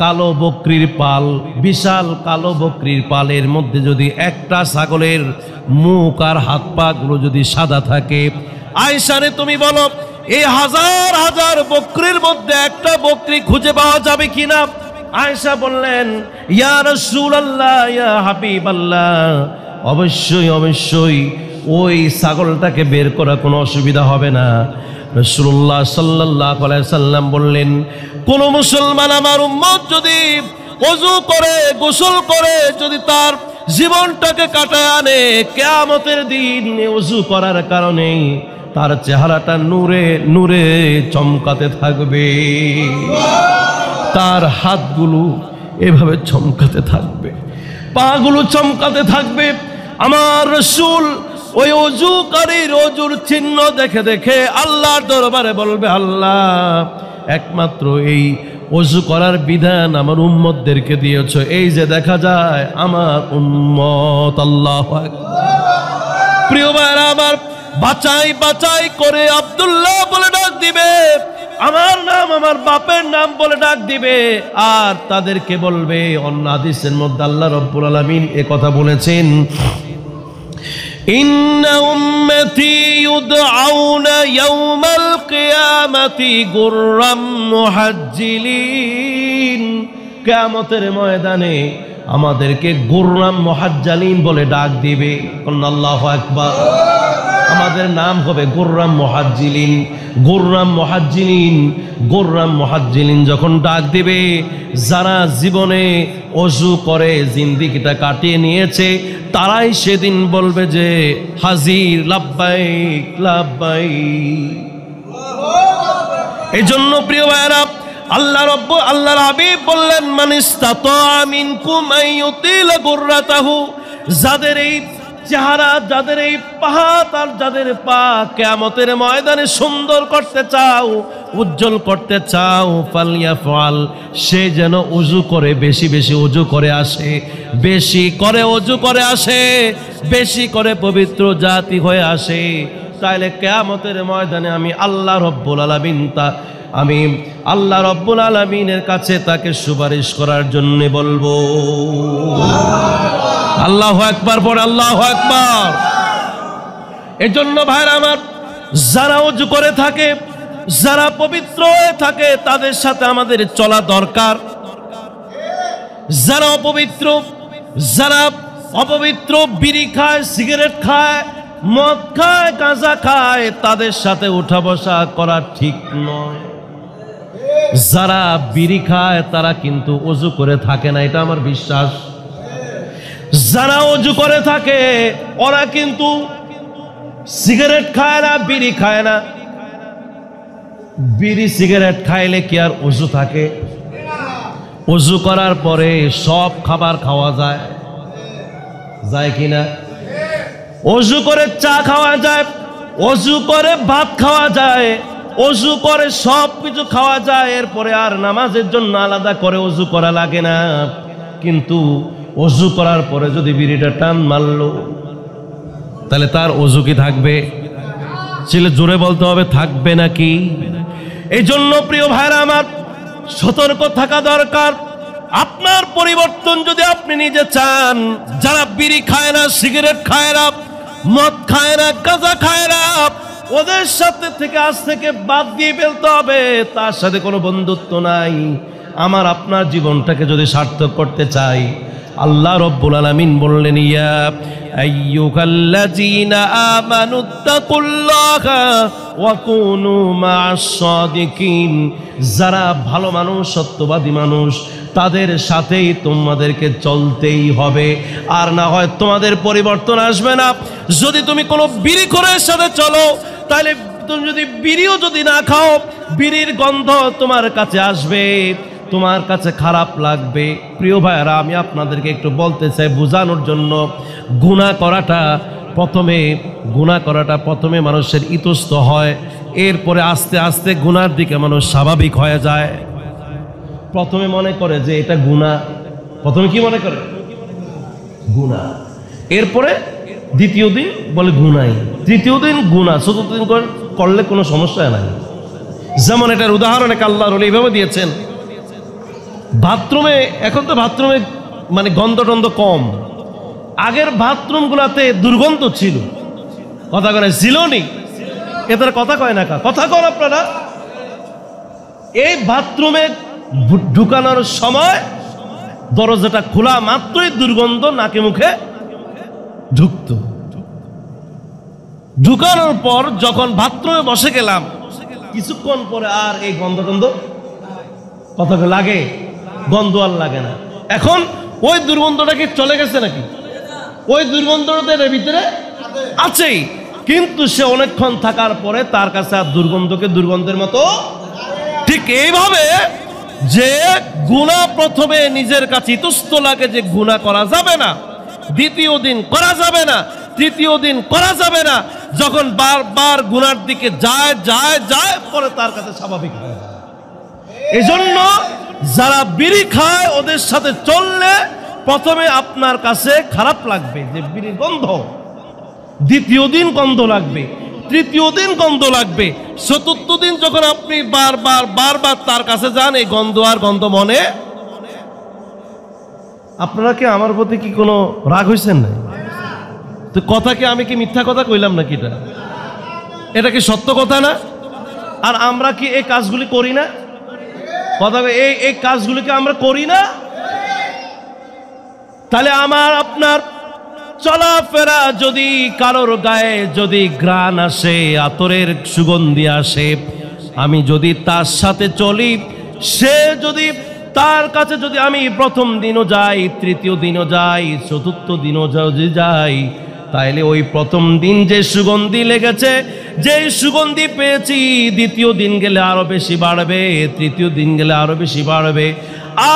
কালো বকরির পাল, বিশাল কালো বকরির পালের মধ্যে যদি একটা ছাগলের মুখ আর হাত পা গুলো যদি সাদা থাকে, আয়েশা রে তুমি বলো, এই হাজার হাজার বকরির মধ্যে একটা বকরি খুঁজে পাওয়া যাবে কিনা? আয়েশা বললেন, ইয়া রাসূলুল্লাহ, ইয়া হাবিবাল্লাহ, অবশ্যই অবশ্যই ওই ছাগলটাকে বের করা কোনো অসুবিধা হবে না। রাসূলুল্লাহ সাল্লাল্লাহু আলাইহি সাল্লাম বললেন, কোন মুসলমান আমার উম্মত যদি ওযু করে, গোসল করে, যদি তার জীবনটাকে কাটায় আনে, কিয়ামতের দিন ওযু করার কারণে তার চেহারাটা নূরে নূরে চমকাতে থাকবে, তার হাতগুলো এভাবে চমকাতে থাকবে, পাগুলো চমকাতে থাকবে। আমার রাসূল ওই ওযুকারীর ওযুর চিহ্ন দেখে দেখে আল্লাহর দরবারে বলবে, আল্লাহ, একমাত্র এই ওযু করার বিধান আমার উম্মতদেরকে দিয়েছো, এই যে দেখা যায় আমার উম্মত। আল্লাহু আকবার। প্রিয় ভাইরা আমার, বাছাই বাছাই করে আব্দুল্লাহ বলে ডাক দিবে, আমার নাম আমার বাপের নাম বলে ডাক দিবে, আর তাদেরকে বলবে, অন্য হাদিসের মধ্যে আল্লাহ রাব্বুল আলামিন এই কথা বলেছেন, ইন্না উম্মতি ইউদআউনা ইয়াওমাল কিয়ামাতি গুররাম মুহাজ্জিলিন কিয়ামতের ময়দানে আমাদেরকে গুররাম মুহাজ্জালিন বলে ডাক দিবে। আল্লাহু আকবার। আমাদের নাম হবে গুররাম মুহাজ্জিলিন। গুররাম মুহাজ্জিলিন, গুররাম মুহাজ্জিলিন যখন ডাক দিবে, যারা জীবনে ওযু করে জিন্দেগিটা কাটিয়ে নিয়েছে তারাই সেদিন বলবে যে হাজির, লাব্বাইক লাব্বাইক। এই জন্য প্রিয় ভাইরা, আল্লাহর হাবিব বললেন, মান ইসতাতা মিনকুম আইয়ুতিলা গুররাতাহু, যাদের এই চেহারা, যাদের এই পাহাত আর যাদের পা কিয়ামতের ময়দানে সুন্দর করতে চাও, উজ্জ্বল করতে চাও, ফালিয়াফআল, সে যেন ওযু করে, বেশি বেশি ওযু করে আসে, বেশি করে ওযু করে আসে, বেশি করে পবিত্র জাতি হয়ে আসে। তাইলে কিয়ামতের ময়দানে আমি আল্লাহ রব্বুল আলামিনের কাছে তাকে সুপারিশ করার জন্য বলবো। আল্লাহু আকবার, পড়ে আল্লাহু আকবার। এজন্য ভাইরা আমার, যারা ওযু করে থাকে, যারা পবিত্র হয়ে থাকে, তাদের সাথে আমাদের চলা দরকার। যারা অপবিত্র বিড়ি খায়, সিগারেট খায়, মদ খায়, গাঁজা খায়, তাদের সাথে উঠা বসা করা ঠিক নয়। যারা বিড়ি খায় তারা কিন্তু ওযু করে থাকে না, এটা আমার বিশ্বাস। যারা ওযু করে থাকে ওরা কিন্তু সিগারেট খায় না, বিড়ি খায় না। বিড়ি সিগারেট খাইলে কি আর ওযু থাকে? ওযু করার পরে সব খাবার খাওয়া যায়, যায় কিনা? ওযু করে চা খাওয়া যায়, ওযু করে ভাত খাওয়া যায়, ওযু করে সব কিছু খাওয়া যায়। এরপরে আর নামাজের জন্য আলাদা করে ওযু করা লাগে না। কিন্তু ওযু করার পরে যদি বিড়িটা টান মারলো, তাহলে তার ওযু কি থাকবে? ছেলে জোরে বলতে হবে, থাকবে নাকি? এই জন্য প্রিয় ভাইরা আমার, সতর্ক থাকা দরকার। আপনার পরিবর্তন যদি আপনি নিজে চান, যারা বিড়ি খায় না, সিগারেট খায় না, মদ খায় না, গাঁজা খায় না, ওদের সাথে থেকে আজ থেকে বাদ দিয়ে ফেলতে হবে। তার সাথে কোনো বন্ধুত্ব নাই। আমার আপনার জীবনটাকে যদি সার্থক করতে চাই, আল্লাহ রব্বুল আলামিন বললেন, ইয়া আইয়ুহাল্লাযীনা আমানুত্তাকুল্লাহা ওয়া কুনু মা'আস সাদিকিন, যারা ভালো মানুষ, সত্যবাদী মানুষ, তাদের সাথেই তোমাদেরকে চলতেই হবে, আর না হয় তোমাদের পরিবর্তন আসবে না। যদি তুমি কোনো বিড়িখোরের সাথে চলো, তাহলে তুমি যদি বিড়িও যদি না খাও, বিড়ির গন্ধ তোমার কাছে আসবে, তোমার কাছে খারাপ লাগবে। প্রিয় ভাইরা, আমি আপনাদেরকে একটু বলতে চাই বোঝানোর জন্য, গুনাহ করাটা প্রথমে মানুষের ইতস্ত হয়, এরপরে আস্তে আস্তে গুনার দিকে মানুষ স্বাভাবিক হয়ে যায়। প্রথমে মনে করে যে এটা গুনাহ, প্রথমে কি মনে করে? গুনাহ। এরপরে দ্বিতীয় দিন বলে গুনাই, তৃতীয় দিন গুনাহ, চতুর্থ দিন করলে কোনো সমস্যা নাই। যেমন এটার উদাহরণ এক আল্লাহর ওলি এইভাবে দিয়েছেন, বাথরুমে, এখন তো বাথরুমে মানে গন্ধ টন্ধ কম, আগের বাথরুমগুলাতে দুর্গন্ধ ছিল। কথা কয় ছিল নি? এদের কথা কয় না, কথা কন আপনারা। এই বাথরুমে ঢুকানোর সময় দরজাটা খোলা মাত্রই দুর্গন্ধ নাকে মুখে ঢুকত। ঢুকানোর পর যখন বাথরুমে বসে গেলাম, কিছুক্ষণ পরে আর এই গন্ধ টন্ধ কথা লাগে, গন্ধ আর লাগে না। এখন ওই দুর্গন্ধটা কি চলে গেছে নাকি? ওই দুর্গন্ধটা এর ভিতরে আছেই, কিন্তু সে অনেকক্ষণ থাকার পরে তার কাছে আর দুর্গন্ধকে দুর্গন্ধের মতো। ঠিক এইভাবে যে গুনাহ প্রথমে নিজের কাছে ইতস্ত লাগে যে গুনাহ করা যাবে না, দ্বিতীয় দিন করা যাবে না, তৃতীয় দিন করা যাবে না, যখন বারবার গুনার দিকে যায় পরে তার কাছে স্বাভাবিক হয়ে যায়। এজন্য যারা বিড়ি খায় ওদের সাথে চললে প্রথমে আপনার কাছে খারাপ লাগবে যে বিড়ির গন্ধ, দ্বিতীয় দিন গন্ধ লাগবে, তৃতীয় দিন গন্ধ লাগবে, চতুর্থ দিন যখন আপনি বারবার তার কাছে যান, এই গন্ধ আর গন্ধ মনে। আপনারা কি আমার প্রতি কি কোনো রাগ হয়েছেন না? তো কথা কি, আমি কি মিথ্যা কথা কইলাম নাকি? এটা কি সত্য কথা না? আর আমরা কি এই কাজগুলি করি না? কথা এই কাজগুলিকে আমরা করি না? তাহলে আমার আপনার চলাফেরা যদি কারোর গায়ে যদি ঘ্রাণ আসে, আতরের সুগন্ধি আসে, আমি যদি তার সাথে চলি, সে যদি তার কাছে যদি আমি প্রথম দিনও যাই, তৃতীয় দিনও যাই, চতুর্থ দিনও যদি যাই, তাইলে ওই প্রথম দিন যে সুগন্ধি লেগেছে, যে সুগন্ধি পেয়েছি, দ্বিতীয় দিন গেলে আরো বেশি বাড়বে, তৃতীয় দিন গেলে আরো বেশি বাড়বে।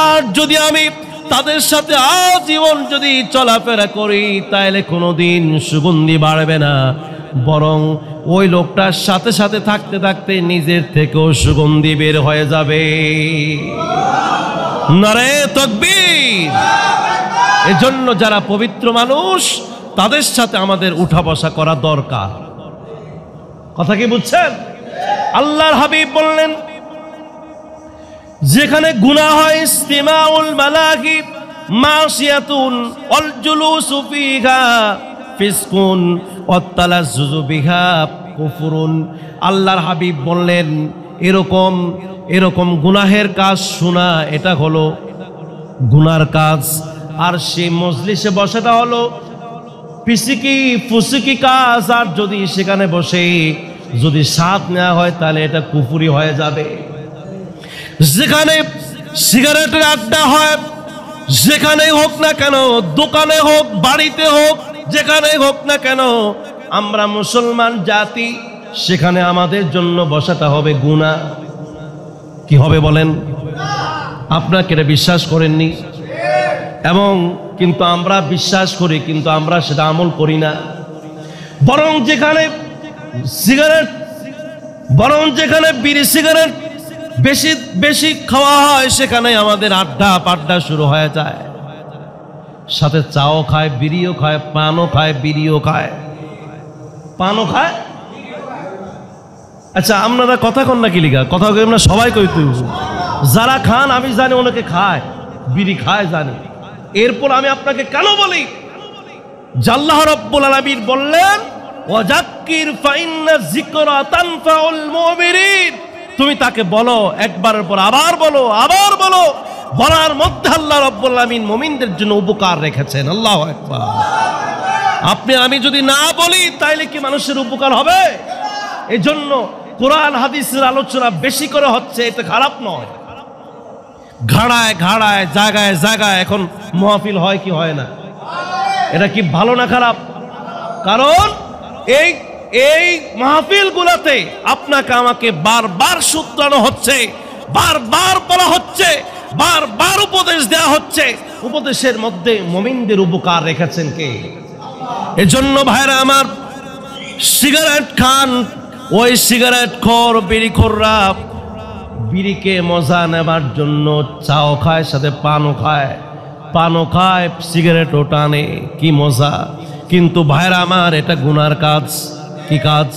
আর যদি আমি তাদের সাথে আজীবন যদি চলাফেরা করি, তাইলে কোনোদিন সুগন্ধি বাড়বে না, বরং ওই লোকটার সাথে সাথে থাকতে থাকতে নিজের থেকেও সুগন্ধি বের হয়ে যাবে। নারে তাকবীর! এজন্য যারা পবিত্র মানুষ, তাদের সাথে আমাদের উঠা বসা করা দরকার। কথা কি বুঝছেন? আল্লাহর হাবিব বললেন, যেখানে গুনাহ হয়, ইস্তিমাউল মালাহি মাসিয়াতুন ওয়াল জুলুসু ফিহা ফিসকুন ওয়াত তালাজ্জুজু বিহা কুফরুন। আল্লাহর হাবিব বললেন, এরকম গুনাহের কাজ শোনা, এটা হলো গুনার কাজ, আর সেই মজলিসে বসাটা হলো পিসিকি ফুসিকি কাজ। আর যদি সেখানে বসে যদি স্বাদ নেওয়া হয়, তাহলে এটা কুফরি হয়ে যাবে। যেখানে সিগারেটের আড্ডা হয়, যেখানেই হোক না কেন, দোকানে হোক, বাড়িতে হোক, যেখানেই হোক না কেন, আমরা মুসলমান জাতি, সেখানে আমাদের জন্য বসাটা হবে গুনাহ। কি হবে বলেন? আপনারা কেটে বিশ্বাস করেননি, এবং কিন্তু আমরা বিশ্বাস করি, কিন্তু আমরা সেটা আমল করি না। বরং যেখানে বিড়ি সিগারেট বেশি বেশি খাওয়া হয়, সেখানে আমাদের আড্ডা পাড্ডা শুরু হয়ে যায়। সাথে চাও খায়, বিড়িও খায়, পানও খায়, বিড়িও খায়, পানও খায়। আচ্ছা, আপনারা কথা কন না কি লিগা? কথা কই আমরা সবাই কই, তুই যারা খান আমি জানি, অনেকে খায়, বিড়ি খায় জানি। এরপর আমি আপনাকে কেন বলি, আল্লাহ রাব্বুল আলামিন বললেন, ওয়াযাক্কির ফাইন্না যিকরা তানফাউল মুমিনিন। তুমি তাকে বলো, একবারের পর আবার বলো, আবার বলো। বলার মধ্যে আল্লাহ রাব্বুল আলামিন মুমিনদের জন্য উপকার রেখেছেন। আল্লাহু আকবার। আপনি আমি যদি না বলি, তাইলে কি মানুষের উপকার হবে? এই জন্য কোরআন হাদিসের আলোচনা বেশি করে হচ্ছে, এটা খারাপ নয়। ঘাড়ায় ঘাড়ায়, জায়গায় জায়গায় এখন মাহফিল হয় কি হয় না? এটা কি ভালো না খারাপ? কারণ এই মাহফিল গুলাতে আপনাকে আমাকে বারবার সূত্রানো হচ্ছে, বারবার বলা হচ্ছে, বারবার উপদেশ দেওয়া হচ্ছে। উপদেশের মধ্যে মুমিনদের উপকার রেখেছেন কে? এজন্য ভাইরা আমার, সিগারেট খান, ওই সিগারেট খোর, বিড়ি খোররা বিড়িকে মজা নেবার জন্য চাও খায়, সাথে পানও খায়, পানও খায়, সিগারেটও টানে, কি মজা। কিন্তু ভাইরা আমার, এটা গুনার কাজ। কি কাজ?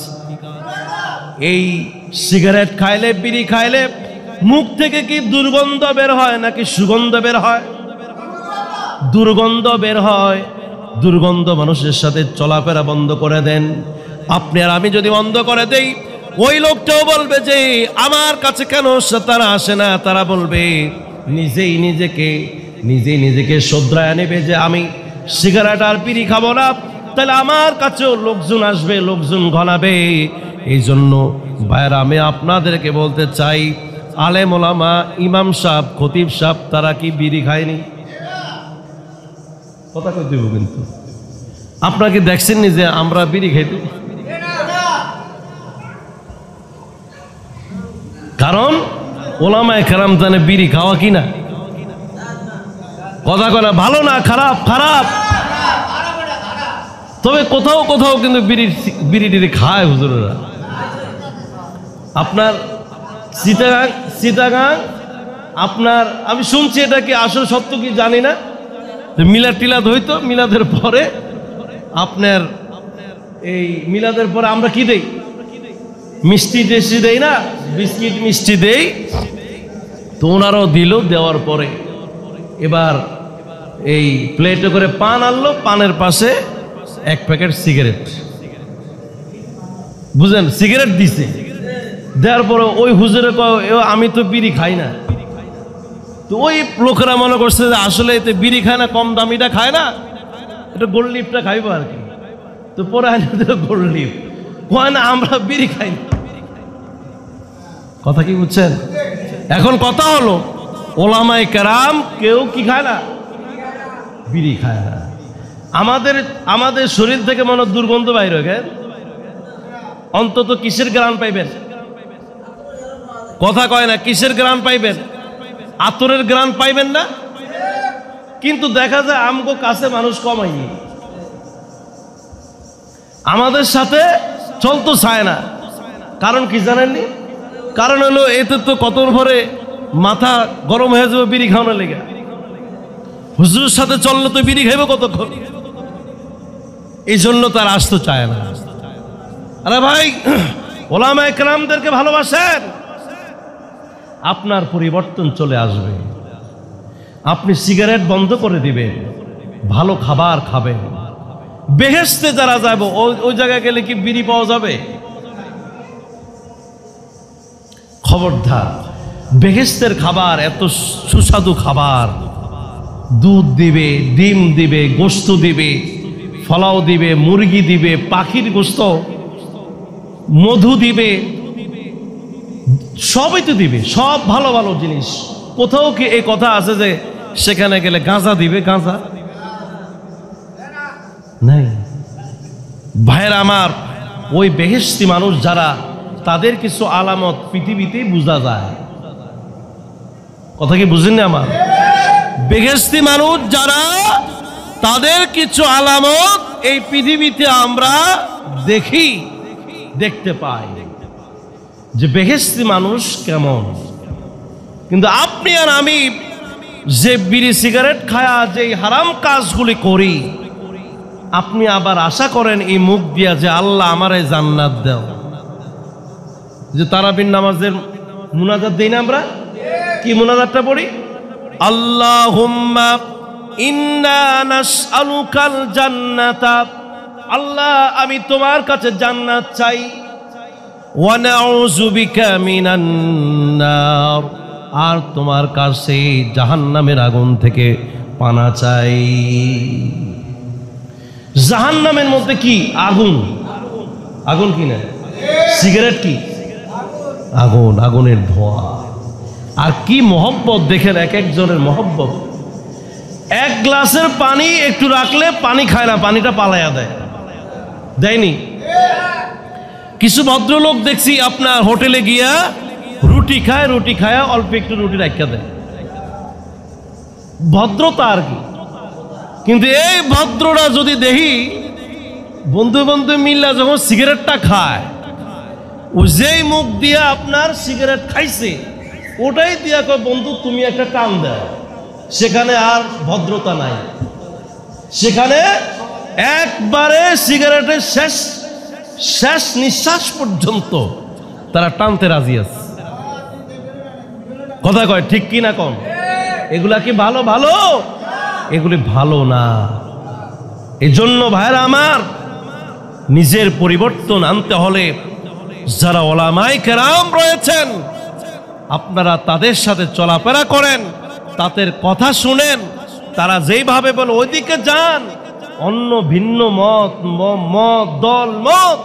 এই সিগারেট খাইলে, বিড়ি খাইলে মুখ থেকে কি দুর্গন্ধ বের হয় নাকি সুগন্ধ বের হয়? দুর্গন্ধ বের হয়। দুর্গন্ধ মানুষের সাথে চলাফেরা বন্ধ করে দেন। আপনি আর আমি যদি বন্ধ করে দেই, ওই লোকটাও বলবে যে আমার কাছে কেন তারা আসে না। তারা বলবে, নিজেই নিজেকে শোধরায় নেবে যে আমি সিগারেট আর বিড়ি খাবো না, তাহলে আমার কাছেও লোকজন আসবে, লোকজন ঘনাবে। এই জন্য ভাইরা, আমি আপনাদেরকে বলতে চাই, আলেম ওলামা, ইমাম সাহেব, খতিব সাহেব, তারা কি বিড়ি খায়নি? কথা কই দেব, কিন্তু আপনাকে দেখছেননি যে আমরা বিড়ি খাইতে? কারণ ওলামায়ে কেরাম জানে বিড়ি খাওয়া কি না। কথা কয় না, ভালো না, খারাপ, খারাপ। তবে কোথাও কোথাও কিন্তু বিড়ি খায় হুজুরেরা। আপনার চিটাগাং আপনার, আমি শুনছি, এটা কি আসল সত্য কি জানি না, মিলাদ টিলাদ হইতো, মিলাদের পরে আপনার এই মিলাদের পরে আমরা কি দেই? মিষ্টি টেষ্টি দেই না, বিস্কিট মিষ্টি দেই। তো ওনারাও দিল, দেওয়ার পরে এবার এই প্লেটে করে পান আনলো, পানের পাশে এক প্যাকেট সিগারেট, বুঝলেন, সিগারেট দিছে। দেওয়ার পরে ওই হুজুরে কয়, আমি তো বিড়ি খাই না। তো ওই লোকেরা মনে করছে যে আসলে এতে বিড়ি খায় না, কম দামিটা খায় না, এটা গোল্ড লিফটা খাইবো আর কি। তো পরে গোল্ড লিফ হয় না, আমরা বিড়ি খাই না। কথা কি বুঝছেন? এখন কথা হলো ওলামায়ে কেরাম কেউ কি খায় না, বিড়ি খায় না। আমাদের শরীর থেকে মনে দুর্গন্ধ বাইর হয়ে গেছে, অন্তত কিসের গ্রান পাইবেন? কথা কয় না, কিসের গ্রান পাইবেন? আতরের গ্রান পাইবেন না। কিন্তু দেখা যায় আমগো কাছে মানুষ কমাইনি, আমাদের সাথে চলতো চায় না। কারণ কি জানেননি? কারণ হলো এতে তো কতর ভরে মাথা গরম হয়ে যাবে বিড়ি খাওয়ানোর লেগে। হুজুরের সাথে চললে তো বিড়ি খাইব কতক্ষণ, এই জন্য তার আসতে চায় না। আরে ভাই, ওলামায়ে কেরামদেরকে ভালোবাসেন, আপনার পরিবর্তন চলে আসবে। আপনি সিগারেট বন্ধ করে দিবেন, ভালো খাবার খাবেন। বেহেশতে যারা যাবো ওই জায়গায় গেলে কি বিড়ি পাওয়া যাবে? খবরদার, বেহেশতের খাবার এত সুস্বাদু খাবার, দুধ দিবে, ডিম দিবে, গোশত দিবে, ফলাও দিবে, মুরগি দিবে, পাখির গোশত, মধু দিবে, সবই তো দিবে, সব ভালো ভালো জিনিস। কোথাও কি এই কথা আছে যে সেখানে গেলে গাঁজা দিবে? গাঁজা নাই। ভাইয়ের আমার, ওই বেহেশতি মানুষ যারা, তাদের কিছু আলামত পৃথিবীতেই বোঝা যায়। কথা কি বুঝেন না আমার? বেহেশতি মানুষ যারা, তাদের কিছু আলামত এই পৃথিবীতে আমরা দেখতে পাই যে বেহেশতি মানুষ কেমন। কিন্তু আপনি আর আমি যে বিড়ি সিগারেট খায়া যে হারাম কাজগুলি করি, আপনি আবার আশা করেন এই মুখ দিয়া যে আল্লাহ আমারে জান্নাত দাও। যে তারাবির নামাজের মুনাজাত দেই না আমরা? কি মুনাজাতটা পড়ি? আল্লাহুম্মা ইন্না নাসআলুকাল জান্নাতা, আল্লাহ আমি তোমার কাছে জান্নাত চাই। ওয়া নাউযু বিকা মিনান নার, আর তোমার কাছে জাহান্নামের আগুন থেকে পানা চাই। জাহান্নামের মধ্যে কি? আগুন। আগুন কি না? সিগারেট কি? আগুন, আগুনের ধোঁয়া। আর কি মহব্বত দেখেন এক একজনের মহব্বত। এক গ্লাসের পানি একটু রাখলে পানি খায় না, পানিটা পালাইয়া দেয়, দেয়নি? কিছু ভদ্রলোক দেখছি আপনার হোটেলে গিয়া রুটি খায়, রুটি খায়া অল্প একটু রুটি রাখা দেয়, ভদ্রতা আর কি। কিন্তু এই ভদ্রটা যদি দেখি বন্ধু বন্ধু মিল্লা যখন সিগারেটটা খায়, ও যেই মুখ দিয়া আপনার সিগারেট খাইছে ওটাই দিয়া কয় বন্ধু তুমি একটা টান দাও, সেখানে আর ভদ্রতা নাই। সেখানে একবারে সিগারেটের শেষ নিঃশ্বাস পর্যন্ত তারা টানতে রাজি আছে। কথা কয় ঠিক কি না কম? এগুলা কি ভালো? ভালো এগুলি ভালো না। এজন্য ভাইরা আমার, নিজের পরিবর্তন আনতে হলে যারা ওলামায়ে কেরাম রয়েছেন, আপনারা তাদের সাথে চলাফেরা করেন, তাদের কথা শুনেন, তারা যেইভাবে বলে ওইদিকে যান। অন্য ভিন্ন দল মত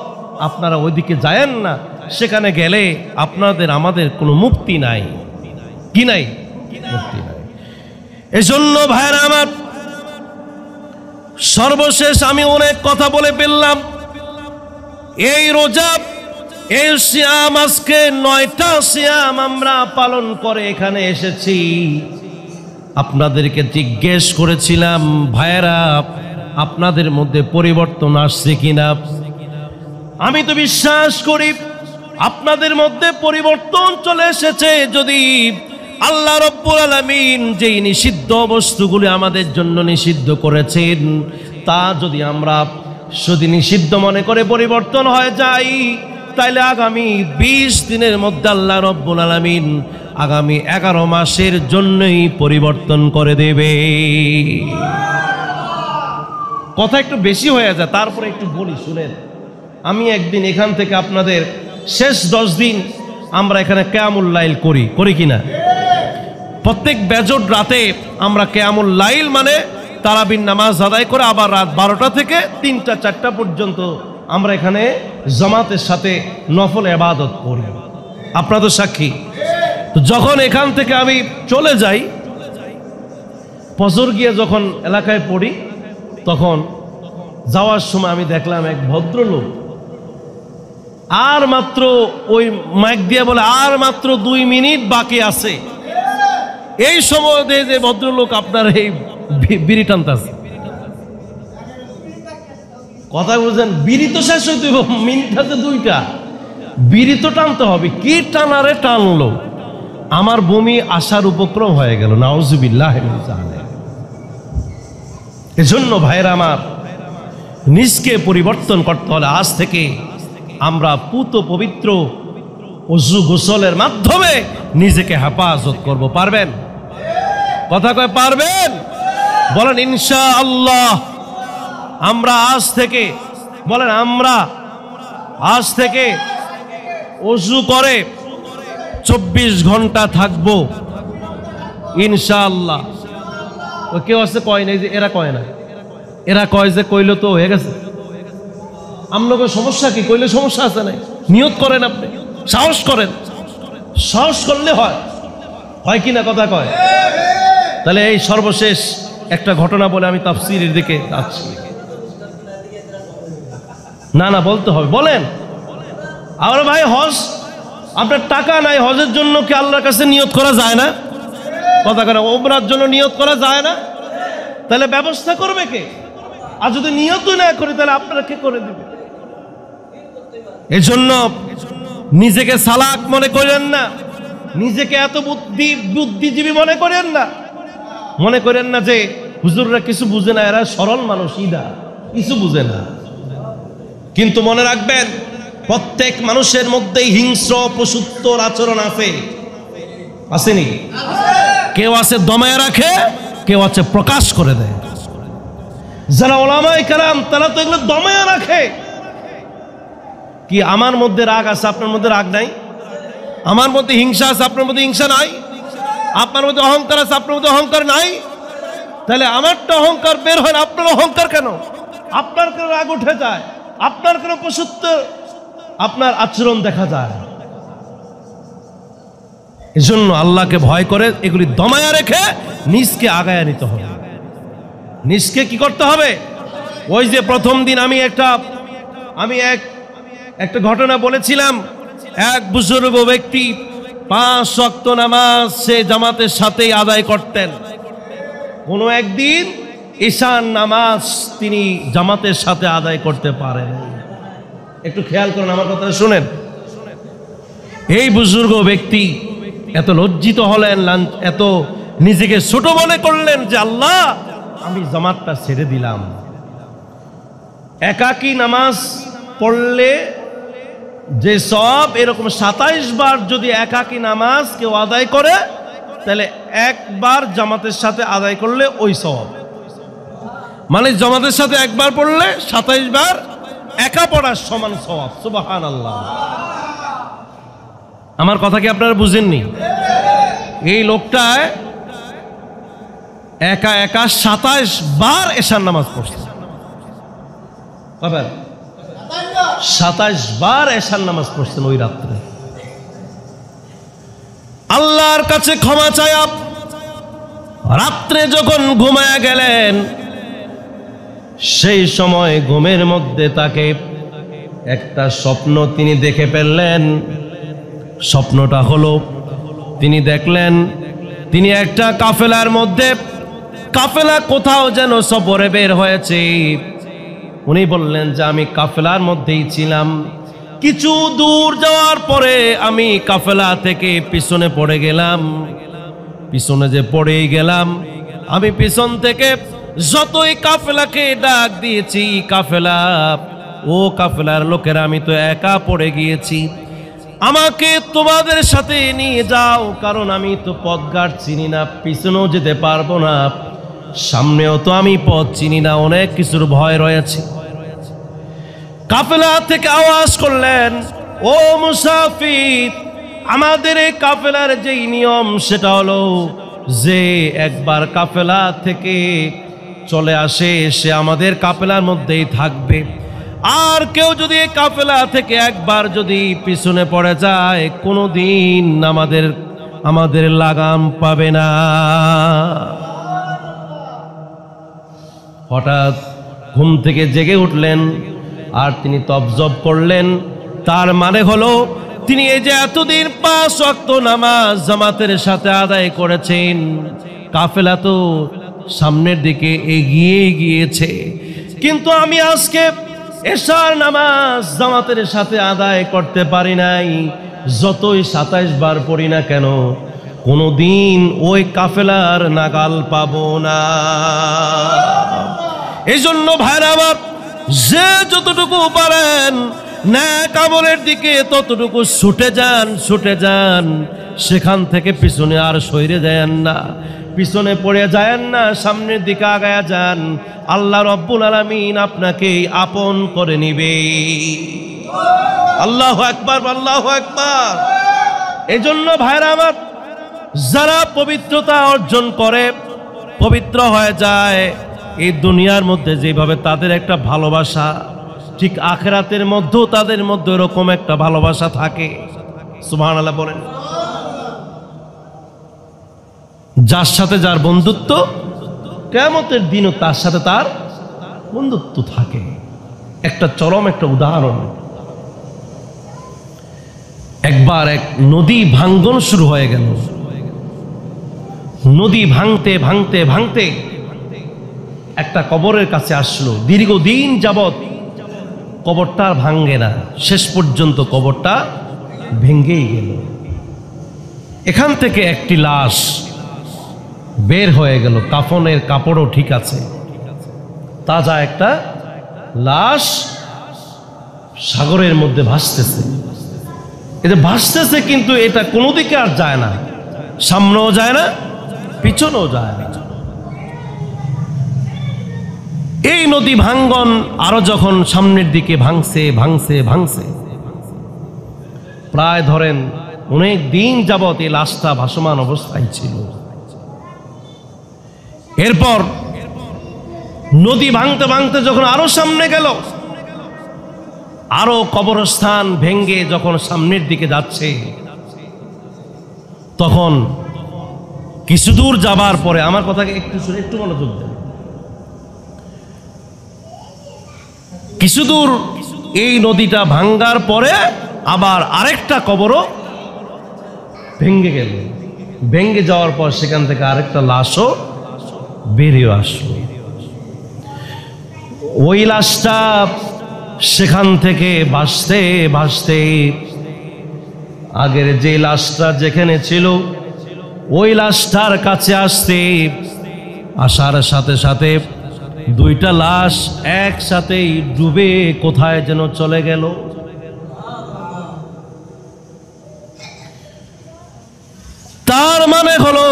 আপনারা ওইদিকে যায়েন না, সেখানে গেলে আপনাদের আমাদের কোনো মুক্তি নাই। কি নাই? মুক্তি নাই। এজন্য ভাইরা আমার, সর্বশেষ আমি অনেক কথা বলে ফেললাম। এই রোজা, এই সিয়াম, আজকে 9টা সিয়াম আমরা পালন করে এখানে এসেছি। আপনাদেরকে জিজ্ঞেস করেছিলাম ভাইয়েরা, আপনাদের মধ্যে পরিবর্তন আসছে কিনা? আমি তো বিশ্বাস করি আপনাদের মধ্যে পরিবর্তন চলে এসেছে। যদি আল্লাহ রাব্বুল আলামিন যেই নিষিদ্ধ বস্তুগুলি আমাদের জন্য নিষিদ্ধ করেছেন, তা যদি আমরা শুধু নিষিদ্ধ মনে করে পরিবর্তন হয়ে যাই, তাইলে আগামী 20 দিনের মধ্যে আল্লাহ রাব্বুল আলামিন আগামী 11 মাসের জন্যই পরিবর্তন করে দেবে। কথা একটু বেশি হয়ে যায়, তারপরে একটু বলি শুনেন। আমি একদিন এখান থেকে আপনাদের শেষ 10 দিন আমরা এখানে কিয়ামুল লাইল করি কিনা? প্রত্যেক বেজোট রাতে আমরা কিয়ামুল লাইল মানে তারাবির নামাজ আদায় করে আবার রাত 12টা থেকে 3টা 4টা পর্যন্ত আমরা এখানে জামাতের সাথে নফল ইবাদত করি। আপনারা তো সাক্ষী। তো যখন এখান থেকে আমি চলে যাই, ফজর গিয়ে যখন এলাকায় পড়ি, তখন যাওয়ার সময় আমি দেখলাম এক ভদ্রলোক আর মাত্র ওই মাইক দিয়ে বলে আর মাত্র 2 মিনিট বাকি আছে। এই সময় যে ভদ্রলোক আপনার এই বিড়ি টানতেছে, কথা বুঝেন, বিড়ি তো শেষ হইতে মিনিট আছে 2টা, বিড়ি তো টানতে হবে। কি টানারে টানলো, আমার বমি আসার উপক্রম হয়ে গেল। নাউজুবিল্লাহ। এজন্য ভাইরা আমার, নিজকে পরিবর্তন করতে হলে আজ থেকে আমরা পুত পবিত্র ওযু গোসলের মাধ্যমে নিজেকে হেফাজত করব। পারবেন? কথা কয় পারবেন? বলেন ইনশাআল্লাহ। আমরা আজ থেকে বলেন, আমরা আজ থেকে ওযু করে 24 ঘন্টা থাকবো ইনশাআল্লাহ। ও কেউ আছে কয় নাই যে, এরা কয় না, এরা কয় যে কইলো তো হয়ে গেছে। আপনাদের সমস্যা কি? কইলে সমস্যা আছে নাই? নিয়ত করেন, আপনি সাহস করেন, সাহস করলে হয়, হয় কি না? কথা কয়। তাহলে এই সর্বশেষ একটা ঘটনা বলে আমি তাফসীরের দিকে যাচ্ছি। না না, বলতে হবে, বলেন। আর ভাই, হজ আপনার টাকা নাই, হজের জন্য কি আল্লাহর কাছে নিয়ত করা যায় না? কথা কয়। ওমরার জন্য নিয়ত করা যায় না? তাহলে ব্যবস্থা করবে কে? আর যদি নিয়তই না করি তাহলে আপনারা কে করে দিবে? এজন্য নিজেকে সালাক মনে করেন না, নিজেকে এত বুদ্ধিজীবী মনে করেন না। মনে করেন না যে হুজুররা কিছু বুঝে না, এরা সরল মানুষ, ইদা কিছু বুঝে না। কিন্তু মনে রাখবেন, প্রত্যেক মানুষের মধ্যেই হিংস্র পশুত্বর আচরণ আছে, আসেনি? কেউ আছে দমায় রাখে, কেউ আছে প্রকাশ করে দেয়। যারা ওলামায়ে কেরাম তারা তো এগুলো দমায় রাখে। কি আমার মধ্যে রাগ আছে, আপনার মধ্যে রাগ নাই? আমার মধ্যে হিংসা আছে, আপনার মধ্যে হিংসা নাই? আপনার মধ্যে অহংকার আছে, আপনার মধ্যে অহংকার নাই? তাহলে আমারটা অহংকার বের হয় না, আপনার অহংকার কেন? আপনার কেন রাগ উঠে যায়? আপনার কেন পশুত্ব আপনার আচরণ দেখা যায়? এজন্য আল্লাহকে ভয় করে এগুলি দমায়া রেখে নিজকে আগায়া নিতে হবে। নিজকে কি করতে হবে? ওই যে প্রথম দিন আমি একটা ঘটনা বলেছিলাম। এক বুজুর্গ ব্যক্তি 5 ওয়াক্ত নামাজ সে জামাতের সাথেই আদায় করতেন। কোনো একদিন ঈশার নামাজ তিনি জামাতের সাথে আদায় করতে পারেন। একটু খেয়াল করুন, আমার কথাটা শুনেন। এই বুজুর্গ ব্যক্তি এত লজ্জিত হলেন, এত নিজেকে ছোট মনে করলেন যে আল্লাহ, আমি জামাতটা ছেড়ে দিলাম। একাকী নামাজ পড়লে যে সব, এরকম 27 বার যদি একাকী নামাজ কেউ আদায় করে, তাহলে একবার জামাতের সাথে আদায় করলে ওই সওয়াব। মানে জামাতের সাথে একবার পড়লে 27 বার একা পড়ার সমান সওয়াব। সুবহানাল্লাহ। আমার কথা কি আপনারা বুঝেননি? এই লোকটায় একা 27 বার এশার নামাজ পড়ছে। 27 বার এশার নামাজ পড়ছেন ওই রাত্রে। আল্লাহর কাছে ক্ষমা চায়া রাত্রে যখন ঘুমায়া গেলেন, সেই সময় ঘুমের মধ্যে তাকে একটা স্বপ্ন তিনি দেখে ফেললেন। স্বপ্নটা হলো, তিনি দেখলেন তিনি একটা কাফেলার মধ্যে, কাফেলা কোথাও যেন সফরে বের হয়েছে। উনি বললেন যে আমি কাফেলার মধ্যেই ছিলাম, কিছু দূর যাওয়ার পরে আমি কাফেলা থেকে পিছনে পড়ে গেলাম। পিছনে যে পড়েই গেলাম, আমি পিছন থেকে যতই কাফেলাকে ডাক দিয়েছি, কাফেলা, ও কাফেলার লোকেরা, আমি তো একা পড়ে গিয়েছি, আমাকে তোমাদের সাথে নিয়ে যাও, কারণ আমি তো পথঘাট চিনি না, পিছনেও যেতে পারবো না, সামনেও তো আমি পথ চিনি না, অনেক কিছুর ভয় রয়েছে। কাফেলা থেকে আওয়াজ করলেন, ও মুসাফির, আমাদের এই কাফেলার যেই নিয়ম সেটা হলো যে একবার কাফেলা থেকে চলে আসে সে আমাদের কাফেলার মধ্যেই থাকবে, আর কেউ যদি এই কাফেলা থেকে একবার যদি পিছনে পড়ে যায় কোনোদিন আমাদের লাগাম পাবে না। হঠাৎ ঘুম থেকে জেগে উঠলেন আর তিনি তবজব করলেন। তার মানে হলো তিনি এই যে এতদিন 5 ওয়াক্ত নামাজ জামাতের সাথে আদায় করেছেন, কাফেলা তো সামনের দিকে এগিয়ে গিয়েছে, কিন্তু আমি আজকে এশার নামাজ জামাতের সাথে আদায় করতে পারি নাই। যতই 27 বার পড়ি না কেন কোনোদিন ওই কাফেলার নাগাল পাবো না। এই জন্য ভাইরা আমার, যে যতটুকু পারেন নেক আমলের দিকে ততটুকু ছুটে যান, সেখান থেকে পিছনে আর সইরে যায়েন না, পিছনে পড়ে যায়েন না, সামনের দিকে আগায়া যান। আল্লাহ রব্বুল আলামিন আপনাকে আপন করে নিবে। আল্লাহু আকবার, আল্লাহু আকবার। এই জন্য ভাইরা আমার, যারা পবিত্রতা অর্জন করে, পবিত্র হয়ে যায়, এই দুনিয়ার মধ্যে যেভাবে তাদের একটা ভালোবাসা, ঠিক আখিরাতের মধ্যেও তাদের মধ্যে এরকম একটা ভালোবাসা থাকে। সুবহানাল্লাহ বলেন। যার সাথে যার বন্ধুত্ব, কিয়ামতের দিনও তার সাথে তার বন্ধুত্ব থাকে। একটা চরম একটা উদাহরণ, একবার এক নদী ভাঙ্গন শুরু হয়ে গেল। নদী ভাঙতে ভাঙতে ভাঙতে একটা কবরের কাছে আসলো। দীর্ঘদিন যাবৎ কবরটা আর ভাঙ্গে না, শেষ পর্যন্ত কবরটা ভেঙ্গেই গেল। এখান থেকে একটি লাশ বের হয়ে গেল, কাফনের কাপড়ও ঠিক আছে, তাজা একটা লাশ সাগরের মধ্যে ভাসতেছে। এটা ভাসতেছে, কিন্তু এটা কোনো দিকে আর যায় না, সামনেও যায় না, পিছনেও যায় না। এই নদী ভাঙ্গন আরো যখন সামনের দিকে ভাঙছে ভাঙছে ভাঙছে, প্রায় ধরেন অনেক দিন যাবত এই লাশটা ভাসমান অবস্থায় ছিল। এরপর নদী ভাঙতে ভাঙতে যখন আরো সামনে গেল, আরো কবরস্থান ভেঙ্গে যখন সামনের দিকে যাচ্ছে, তখন কিছু দূর যাবার পরে, আমার কথাকে একটু মনোযোগ দেন, কিছু দূর এই নদীটা ভাঙ্গার পরে আবার আরেকটা কবরও ভেঙ্গে গেল। ভেঙ্গে যাওয়ার পর সেখান থেকে আরেকটা লাশও বেরিয়ে আসলো। ওই লাশটা সেখান থেকে ভাসতে ভাসতে আগের যে লাশটা যেখানে ছিল ওই লাশটার কাছে আসার সাথে সাথে দুইটা লাশ একসাথেই ডুবে কোথায় যেন চলে গেল। তার মানে হলো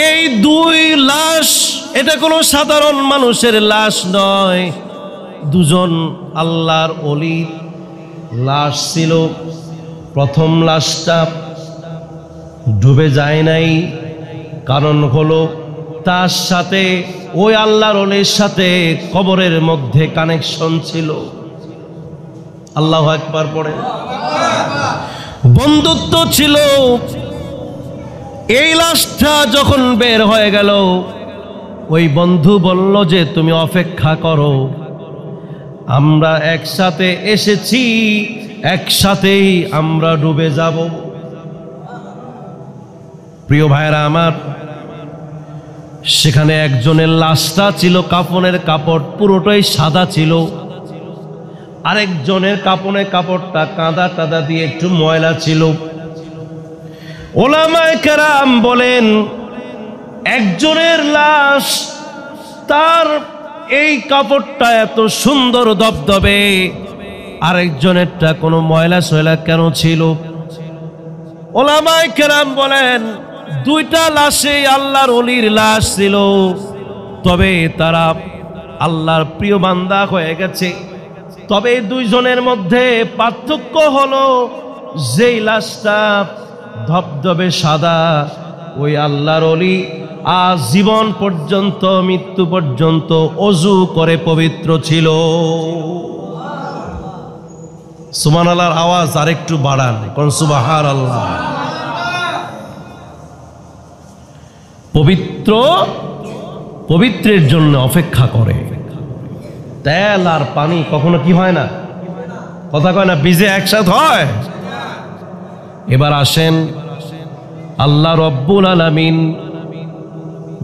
এই দুই লাশ, এটা কোনো সাধারণ মানুষের লাশ নয়, দুজন আল্লাহর ওলির লাশ ছিল। প্রথম লাশটা ডুবে যায় নাই, কারণ হলো তার সাথে ওই আল্লাহর ওলির সাথে কবরের মধ্যে কানেকশন ছিল। আল্লাহু আকবার পড়ে, বন্ধুত্ব ছিল। এই লাশটা যখন বের হয়ে গেল, ওই বন্ধু বলল যে তুমি অপেক্ষা করো, আমরা একসাথে এসেছি, একসাথেই আমরা ডুবে যাব। প্রিয় ভাইরা আমার, সেখানে একজনের লাশটা ছিল, কাফনের কাপড় পুরোটাই সাদা ছিল, আরেকজনের কাফনের কাপড়টা কাদা কাদা দিয়ে একটু ময়লা ছিল। ওলামায়ে কেরাম বলেন, একজনের লাশ, তার এই কাপড়টা এত সুন্দর দবদবে, আরেকজনেরটা কোনো ময়লা সয়লা কেন ছিল? ওলামায়ে কেরাম বলেন, দুইটা লাশই আল্লাহর ওলির লাশ ছিল, তবে তারা আল্লাহর প্রিয় বান্দা হয়ে গেছে। তবে দুইজনের মধ্যে পার্থক্য হলো, যেই লাশটা ধবধবে সাদা, ওই আল্লাহর ওলি আজীবন পর্যন্ত মৃত্যু পর্যন্ত ওযু করে পবিত্র ছিল। সুবহানাল্লাহর আওয়াজ আরেকটু বাড়ান, কোন সুবহানাল্লাহ। পবিত্রের জন্য অপেক্ষা করে। তেল আর পানি কখনো কি হয় না, কথা কয় না, বীজে একসাথে হয়। এবার আসেন, আল্লাহ রব্বুল আলামিন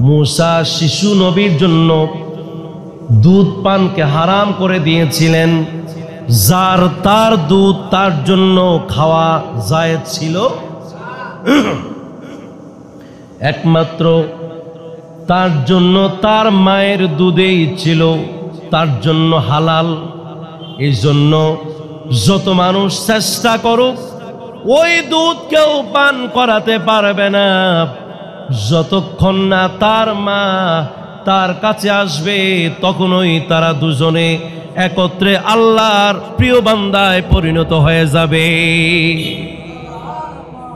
মূসা শিশু নবীর জন্য দুধ পানকে হারাম করে দিয়েছিলেন। যার তার দুধ তার জন্য খাওয়া জায়েজ ছিল, একমাত্র তার জন্য তার মায়ের দুধেই ছিল তার জন্য হালাল। এই জন্য যত মানুষ চেষ্টা করুক ওই দুধ কেউ পান করাতে পারবে না যতক্ষণ না তার মা তার কাছে আসবে, তখনই তারা দুজনে একত্রে আল্লাহর প্রিয় বান্দায় পরিণত হয়ে যাবে।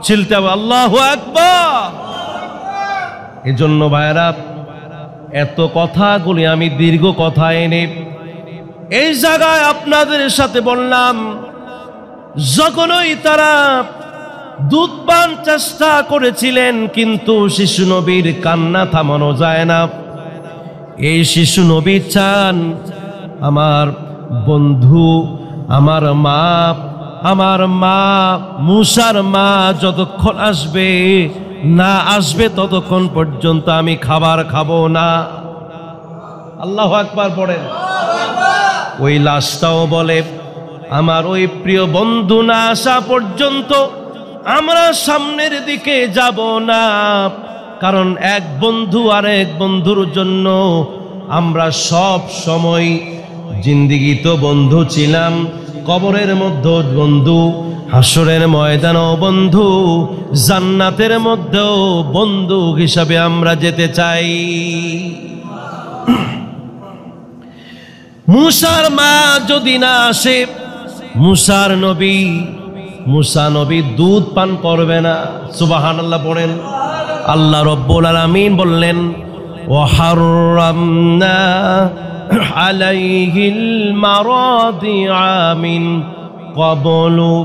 চিল্লাতে হবে আল্লাহু আকবার। এজন্য ভাইরা, এত কথাগুলি আমি দীর্ঘ কথা এনে এই জায়গায় আপনাদের সাথে বললাম, যখনই তারা দুধ পান চেষ্টা করেছিলেন কিন্তু শিশু নবীর কান্না থামানো যায় না। এই শিশু নবী চান আমার বন্ধু, আমার মা মূসার মা যতক্ষণ আসবে না আসবে ততক্ষণ পর্যন্ত আমি খাবার খাবো না। আল্লাহু আকবার পড়েন। ওই লাশটাও বলে, আমার ওই প্রিয় বন্ধু না আসা পর্যন্ত আমরা সামনের দিকে যাব না, কারণ এক বন্ধু আর এক বন্ধুর জন্য আমরা সব সময় জিন্দেগিতে বন্ধু ছিলাম, কবরের মধ্যে বন্ধু, হাসরের ময়দানও বন্ধু, জান্নাতের মধ্যেও বন্ধু হিসাবে আমরা যেতে চাই। মূসার মা যদি না আসে, মূসা নবী দুধ পান করবে না। সুবহানাল্লাহ পড়েন। আল্লাহ রব্বুল আলামিন বললেন, ওয়াহাররামনা আলাইহিল মারাদিআ মিন ক্বাবলু,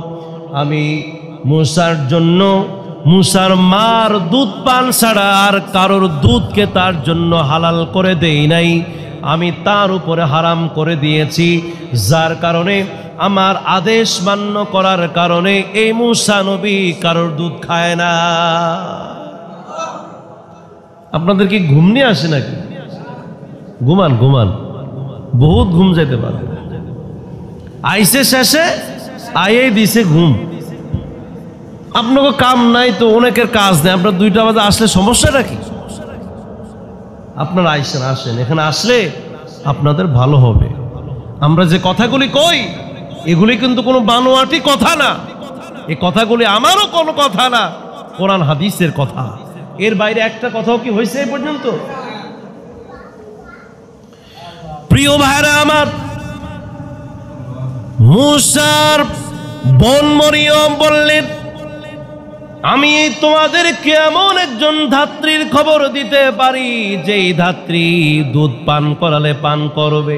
আমি মূসার জন্য মূসার মার দুধ পান ছাড়া আর কারোর দুধকে তার জন্য হালাল করে দেই নাই, আমি তার উপরে হারাম করে দিয়েছি। যার কারণে আমার আদেশ মান্য করার কারণে এই মূসা নবী কারোর দুধ খায় না। আপনাদের কি ঘুম নিয়ে আসে নাকি? ঘুমান, বহুত ঘুম যেতে পারে। আইসে শেষে আইয়েই দিছে ঘুম। আপনাকে কাম নাই তো অনেকের কাজ নেই, আপনার 2টা বাজে আসলে সমস্যাটা কি? আপনারা আসেন, এখানে আসলে আপনাদের ভালো হবে। আমরা যে কথাগুলি কই এগুলি কিন্তু কোনো বানোয়াটি কথা না, এই কথাগুলি আমারও কোনো কথা না, কোরআন হাদিসের কথা। এর বাইরে একটা কথাও কি হয়েছে এই পর্যন্ত? প্রিয় ভাইরা আমার, মূসার বোন মরিয়ম বললেন, আমি তোমাদেরকে এমন একজন ধাত্রীর খবর দিতে পারি যেই ধাত্রী দুধ পান করালে পান করবে।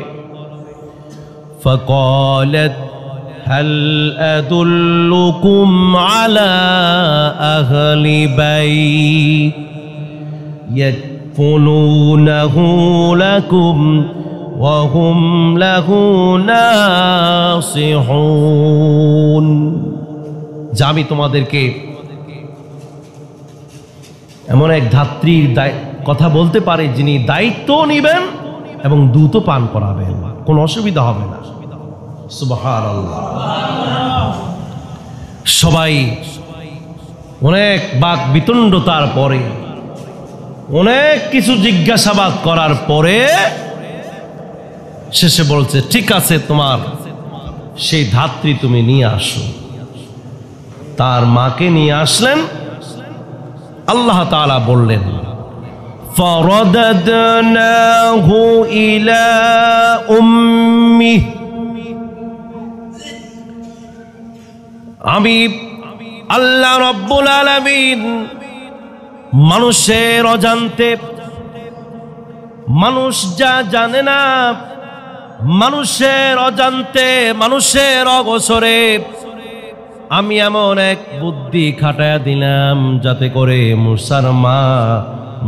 فقالت هل أدلكم على أهل بيت يكفلونه لكم وهم له ناصحون। যা আমি তোমাদেরকে এমন এক ধাত্রীর কথা বলতে পারে যিনি দায়িত্ব নেবেন এবং দুধও পান করাবেন, কোনো অসুবিধা হবে না। সুবহানাল্লাহ। সবাই অনেক বাক বিতণ্ডতার পরে, অনেক কিছু জিজ্ঞাসাবাদ করার পরে শেষে বলছে, ঠিক আছে, তোমার সেই ধাত্রী তুমি নিয়ে আসো। তার মাকে নিয়ে আসলেন। আল্লাহ তাআলা বললেন, فرددناه إلى أمه, আমি আল্লাহ রব্বুল আলামিন মানুষের অজান্তে, মানুষ যা জানে না, মানুষের অজান্তে, মানুষের অগোচরে আমি এমন এক বুদ্ধি খাটায়া দিলাম যাতে করে মুসার মা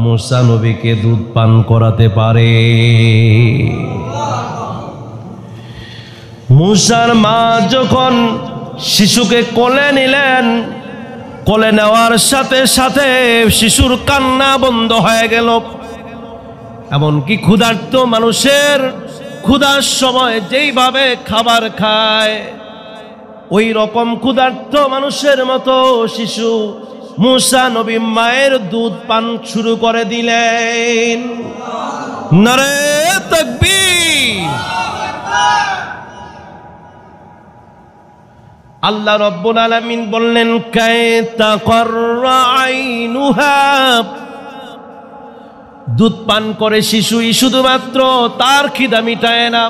মুসা নবীকে দুধ পান করাতে পারে। মুসার মা যখন শিশুকে কোলে নিলেন, কোলে নেওয়ার সাথে সাথে শিশুর কান্না বন্ধ হয়ে গেল। এমনকি ক্ষুধার্ত মানুষের ক্ষুধার সময় যেইভাবে খাবার খায় ওই রকম ক্ষুধার্ত মানুষের মতো শিশু মুসা নবী মায়ের দুধ পান শুরু করে দিলেন। নারে তাকবীর। আল্লাহ রাব্বুল আলামিন বললেন কায়তা কররা আইনুহা, দুধ পান করে শিশুই শুধুমাত্র তার খিদা মিটায় না,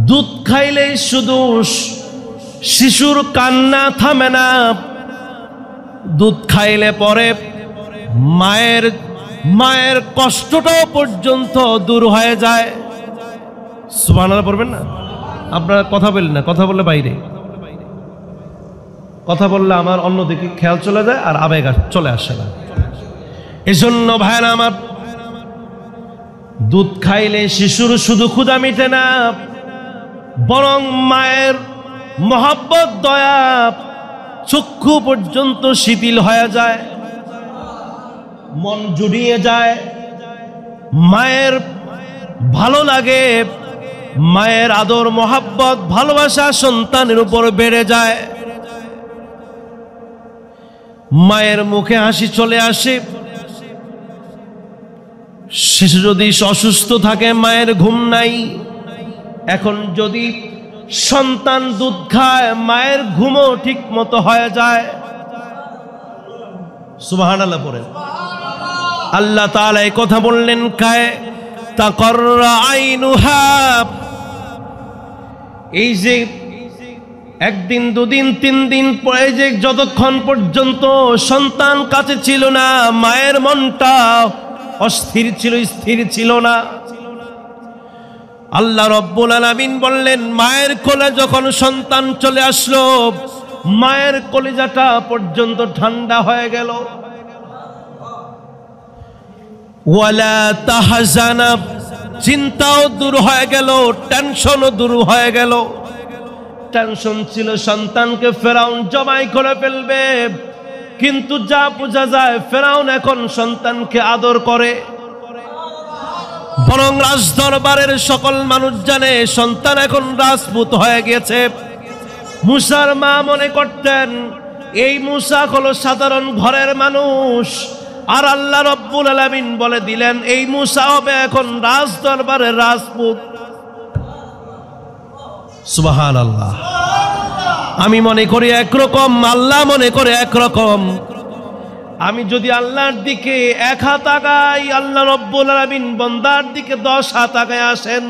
দুধ খাইলেই শুধু শিশুর কান্না থামে না, দুধ খাইলে পরে মায়ের কষ্টটাও পর্যন্ত দূর হয়ে যায়। সুবহানাল্লাহ পড়বেন না? আপনারা কথা বললেন না, কথা বললে বাইরে, কথা বললে আমার অন্যদিকে খেয়াল চলে যায় আর আবেগ চলে আসে না। এজন্য ভাইরা আমার, দুধ খাইলে শিশুর শুধু ক্ষুধা মিটে না, বরং মায়ের মহব্বত দয়া চক্ষু পর্যন্ত শিথিল হয়ে যায়, মন জুড়িয়ে যায়, মায়ের ভালো লাগে, মায়ের আদর মহব্বত ভালোবাসা সন্তানের উপর বেড়ে যায়, মায়ের মুখে হাসি চলে আসে। শিশু যদি অসুস্থ থাকে মায়ের ঘুম নাই, এখন যদি সন্তান দুধ খায় মায়ের ঘুমও ঠিক মতো হয়ে যায়। সুবহানাল্লাহ পড়েন। আল্লাহ তাআলা এই কথা বললেন কায়তা কররা আইনুহা, এই যে একদিন দুদিন তিন দিন পরে যে যতক্ষণ পর্যন্ত সন্তান কাছে ছিল না মায়ের মনটা অস্থির ছিল, স্থির ছিল না। আল্লাহ রাব্বুল আলামিন বললেন মায়ের কোলে যখন সন্তান চলে আসলো মায়ের কলিজাটা পর্যন্ত ঠান্ডা হয়ে গেল। ওয়ালা তাহজানা, চিন্তাও দূর হয়ে গেল, টেনশনও দূর হয়ে গেল। টেনশন ছিল সন্তানকে ফেরাউন জবাই করে ফেলবে, কিন্তু যা বোঝা যায় ফেরাউন এখন সন্তানকে আদর করে, বরং রাজ দরবারের সকল মানুষ জানে সন্তান এখন রাজপুত হয়ে গেছে। মুসার মা মনে করতেন এই মুসা হলো সাধারণ ঘরের মানুষ, আর আল্লাহ রাব্বুল আলামিন বলে দিলেন এই মুসা হবে এখন রাজ দরবারের রাজপুত। সুবহানাল্লাহ। আমি মনে করি একরকম, আল্লাহ মনে করে একরকম। আমি যদি আল্লাহর দিকে এক হাত আগাই, আল্লাহ রাব্বুল আলামিন বান্দার দিকে 10 হাত আগায় আসেন।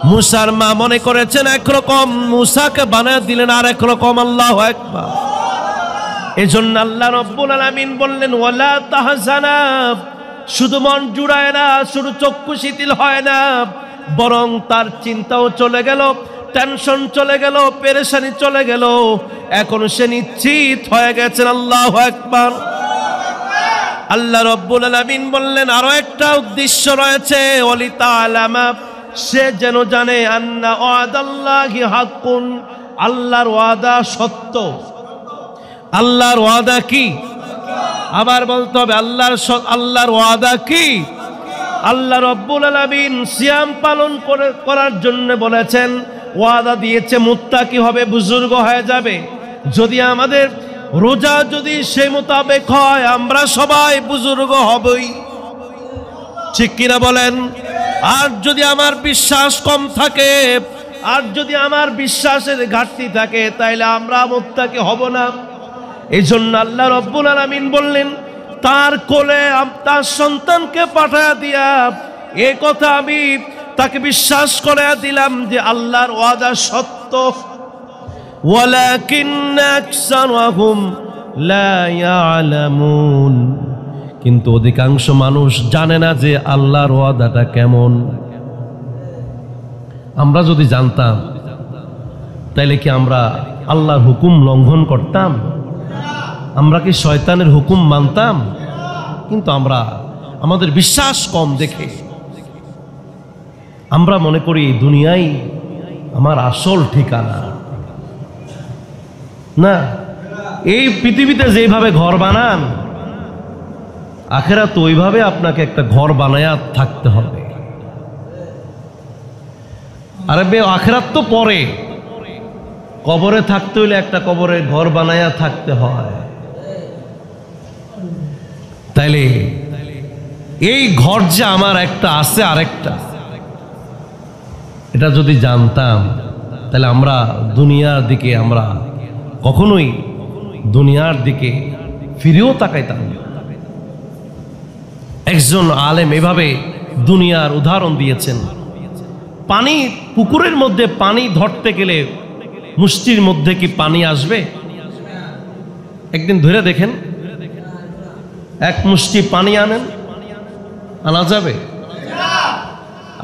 মুসার মা মনে করেছেন একরকম, মুসাকে বানায় দিলেন আর একরকম। আল্লাহু আকবার। এজন্য আল্লাহ রাব্বুল আলামিন বললেন ওয়ালা তাহজানা, শুধু মন জুড়ায় না, শুধু চক্ষু শিথিল হয় না, বরং তার চিন্তাও চলে গেল, টেনশন চলে গেল, পেরেশানি চলে গেল, এখন সে নিশ্চিত হয়ে গেছেন। আল্লাহু আকবার। আল্লাহ রাব্বুল আলামিন বললেন আরো একটা উদ্দেশ্য রয়েছে, ওয়ালি তাআলামা, সে যেন জানে আন্না ওয়াদাল্লাহি হাক্কুন, আল্লাহর ওয়াদা সত্য। আল্লাহর ওয়াদা কি? আবার বলতে হবে আল্লাহর ওয়াদা কি? আল্লাহ রাব্বুল আলামিন সিয়াম পালন করার জন্য বলেছেন, ওয়াদা দিয়েছে মুত্তাকি হবে, বুজুর্গ হয়ে যাবে। যদি আমাদের রোজা যদি সেই মোতাবেক হয় আমরা সবাই বুজুর্গ হবই, ঠিক কিনা বলেন? আর যদি আমার বিশ্বাস কম থাকে, আর যদি আমার বিশ্বাসের ঘাটতি থাকে, তাইলে আমরা মুত্তাকি হব না। এই জন্য আল্লাহ রাব্বুল আলামিন বললেন তার কোলে তার সন্তানকে পাঠায়া দিয়া এই কথা আমি তাকে বিশ্বাস করে দিলাম যে আল্লাহর ওয়াদা সত্য। ওয়ালাকিন্না আকসারহুম লা ইয়ালামুন। কিন্তু অধিকাংশ মানুষ জানে না যে আল্লাহর ওয়াদাটা কেমন। আমরা যদি জানতাম তাইলে কি আমরা আল্লাহর হুকুম লঙ্ঘন করতাম? আমরা কি শয়তানের হুকুম মানতাম? কিন্তু আমরা আমাদের বিশ্বাস কম দেখে আমরা মনে করি দুনিয়াই আমার আসল ঠিকানা। না, এই পৃথিবীতে যেভাবে ঘর বানান, আখিরাত ওইভাবে আপনাকে একটা ঘর বানায়া থাকতে হবে। আরে বে, আখিরাত তো পরে, কবরে থাকতে হইলে একটা কবরে ঘর বানায়া থাকতে হয়। তাইলে এই ঘর যে আমার একটা আছে, আরেকটা, এটা যদি জানতাম তাহলে আমরা দুনিয়ার দিকে আমরা কখনোই দুনিয়ার দিকে ফিরেও তাকাইতাম না। একজন আলেম এভাবে দুনিয়ার উদাহরণ দিয়েছেন। পানি, পুকুরের মধ্যে পানি ধরতে গেলে মুষ্টির মধ্যে কি পানি আসবে? একদিন ধরে দেখেন, এক মুষ্টি পানি আনেন, আনা যাবে?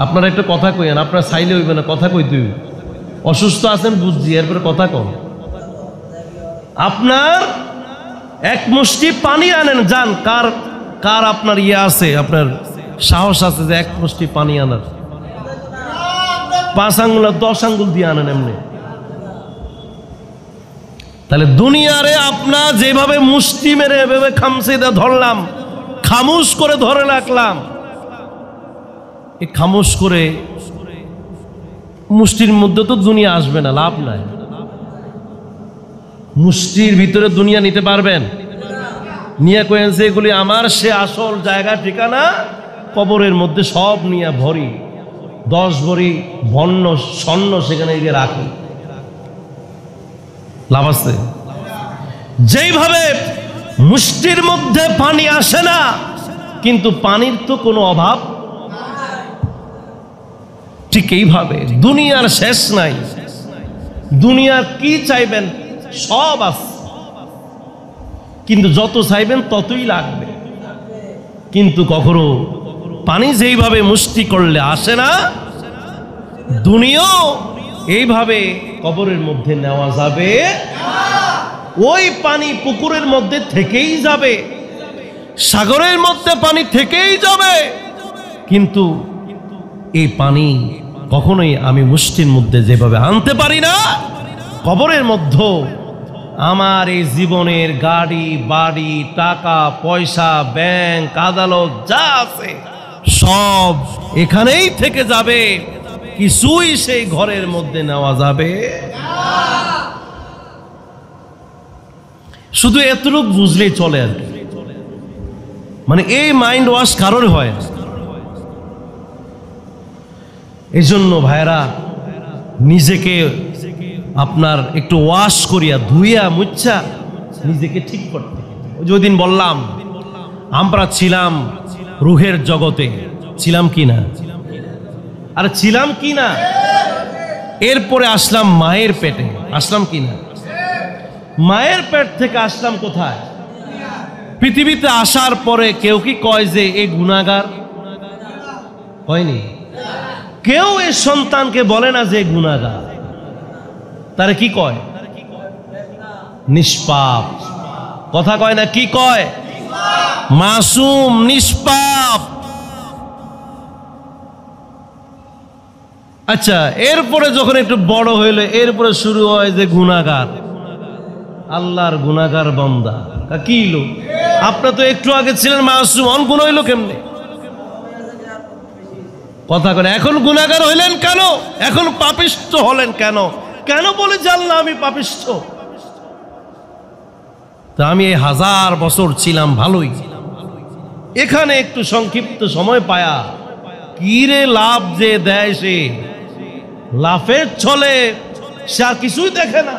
আপনারা একটু কথা কইেন, আপনারা চাইলে হইবে না, কথা কই তুই অসুস্থ আছেন বুঝছি, এরপরে কথা কম। আপনার এক মুষ্টি পানি আনেন, যান, কার কার আপনার ইয়ে আছে, আপনার সাহস আছে যে এক মুষ্টি পানি আনার? 5 আঙ্গুল 10 আঙ্গুল দিয়ে আনেন এমনি। তাহলে দুনিয়ারে আপনার যেভাবে মুষ্টি মেরে এভাবে খামচিতে ধরলাম, খামুশ করে ধরে রাখলাম, এই খামোশ করে মুষ্টির মধ্যে তো দুনিয়া আসবে না, লাভ নাই। মুষ্টির ভিতরে দুনিয়া নিতে পারবেন? নিয়ে কয়েছে এগুলি আমার, সে আসল জায়গা ঠিকানা কবরের মধ্যে সব নিয়ে ভরি, 10 ভরি স্বর্ণ সেখানে গিয়ে রাখি, লাভ আছে? যেইভাবে মুষ্টির মধ্যে পানি আসে না, কিন্তু পানির তো কোনো অভাব, ঠিক এইভাবে দুনিয়ার শেষ নাই। দুনিয়ার কি চাইবেন সব আছে, কিন্তু যত চাইবেন ততই লাগবে। কিন্তু কখনো পানি যেইভাবে মুষ্টি করলে আসে না, দুনিয়াও এইভাবে কবরের মধ্যে নেওয়া যাবে। ওই পানি পুকুরের মধ্যে থেকেই যাবে, সাগরের মধ্যে পানি থেকেই যাবে, কিন্তু এই পানি কখনোই আমি মুষ্টির মধ্যে যেভাবে আনতে পারি না, কবরের মধ্যে আমার এই জীবনের গাড়ি বাড়ি টাকা পয়সা ব্যাংক আদালত যা আছে সব এখানেই থেকে যাবে, কিছুই সেই ঘরের মধ্যে নেওয়া যাবে। শুধু এতটুকু বুঝলেই চলে আর কি, মানে এই মাইন্ড ওয়াশ কারোর হয় না। এই জন্য ভাইরা নিজেকে আপনার একটু ওয়াশ করিয়া ধুইয়া মুচ্ছা নিজেকে ঠিক করতে। ওই যেদিন বললাম আমরা ছিলাম রুহের জগতে, ছিলাম কি না? আরে ছিলাম কি না? এরপরে আসলাম মায়ের পেটে, আসলাম কি না? মায়ের পেট থেকে আসলাম কোথায়? পৃথিবীতে আসার পরে কেউ কি কয় যে এই গুনাহগার? হয়নি। কেউ এই সন্তানকে বলে না যে গুনাহগার, তারে কি কয়? নিষ্পাপ। কথা কয় না? কি কয়? মাসুম, নিষ্পাপ। আচ্ছা, এরপরে যখন একটু বড় হইলো, এরপরে শুরু হয় যে গুনাহগার, আল্লাহর গুনাহগার বান্দা। কি হইলো? আপনি তো একটু আগে ছিলেন মাসুম, অন গুনাহ হইলো কেমনে? কথা কয়, এখন গুনাহগার হইলেন কেন? এখন পাপিষ্ঠ হলেন কেন? কেন বলে জানলাম আমি পাপিষ্ঠ? তা আমি এই 1000 বছর ছিলাম ভালোই, এখানে একটু সংক্ষিপ্ত সময় পায়া কি রে লাভ যে দেয়, সে লাফের ছলে সে আর কিছুই দেখে না।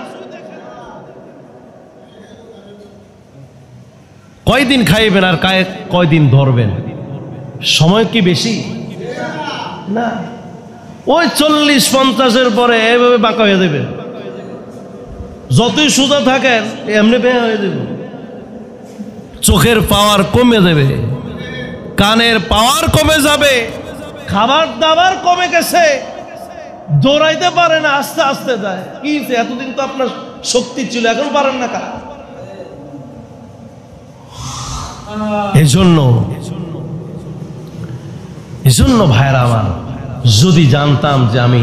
কয়দিন খাইবেন আর কয়দিন ধরবেন? সময় কি বেশি না? ওই 40-50-এর পরে এভাবে বাঁকা হয়ে যাবে। যতই সোজা থাকেন এমনি বেয়া হয়ে যাবে। চোখের পাওয়ার কমে যাবে, কানের পাওয়ার কমে যাবে, খাবার দাবার কমে গেছে, দৌড়াইতে পারে না, আস্তে আস্তে যায়। কি এতদিন তো আপনার শক্তি ছিল, এখন পারেন না কাজ। এজন্য ভাইরা আমার, যদি জানতাম যে আমি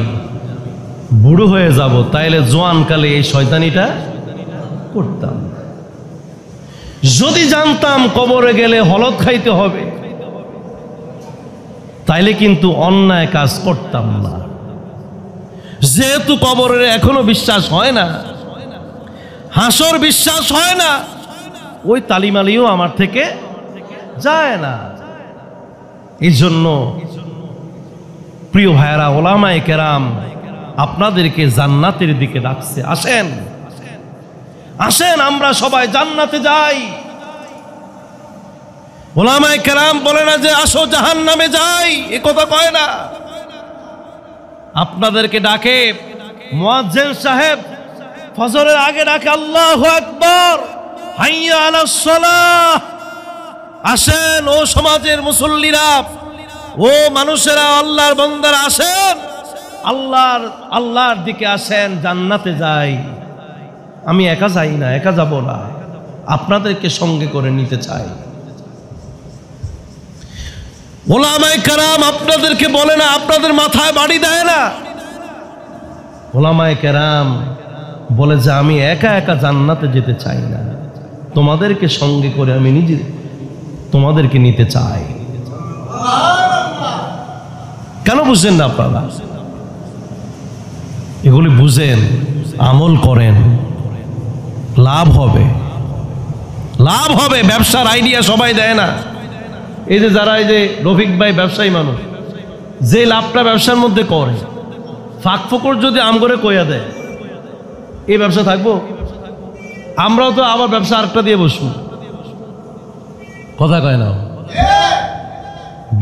বুড়ো হয়ে যাব, তাইলে জোয়ানকালে এই শয়তানিটা করতাম। যদি জানতাম কবরে গেলে হলদ খাইতে হবে, তাইলে কিন্তু অন্যায় কাজ করতাম না। যেহেতু কবরের এখনো বিশ্বাস হয় না, হাসর বিশ্বাস হয় না, ওই তালিমালিও আমার থেকে যায় না। এই জন্য প্রিয় ভাইয়েরা, ওলামায়ে কেরাম আপনাদেরকে জান্নাতের দিকে ডাকছে। আসেন আসেন, আমরা সবাই জান্নাতে যাই। ওলামায়ে কেরাম বলে না যে আসো জাহান্নামে যাই, এ কথা কয় না। আপনাদেরকে ডাকে মুয়াজ্জিন সাহেব, ফজরের আগে ডাকে আল্লাহু আকবার, হাইয়া আলাস সালাহ। আসেন ও সমাজের মুসল্লিরা, ও মানুষেরা, আল্লাহর বান্দারা, আসেন আল্লাহর দিকে আসেন, জান্নাতে যাই। আমি একা যাই না, একা যাব না, আপনাদেরকে সঙ্গে করে নিতে চাই। ওলামায়ে কেরাম আপনাদেরকে বলে না, আপনাদের মাথায় বাড়ি দেয় না। ওলামায়ে কেরাম বলে যে আমি একা একা জান্নাতে যেতে চাই না, তোমাদেরকে সঙ্গে করে আমি নিজে তোমাদেরকে নিতে চাই। কেন বুঝছেন না আপনারা? এগুলি বুঝেন, আমল করেন, লাভ হবে, লাভ হবে। ব্যবসার আইডিয়া সবাই দেয় না। এই যে যারা, এই যে রফিক ভাই ব্যবসায়ী মানুষ, যে লাভটা ব্যবসার মধ্যে করে, ফাঁক ফোকর যদি আম করে কইয়া দেয়, এই ব্যবসা থাকবো? আমরাও তো আবার ব্যবসা আরেকটা দিয়ে বসবো, কথা কয় না।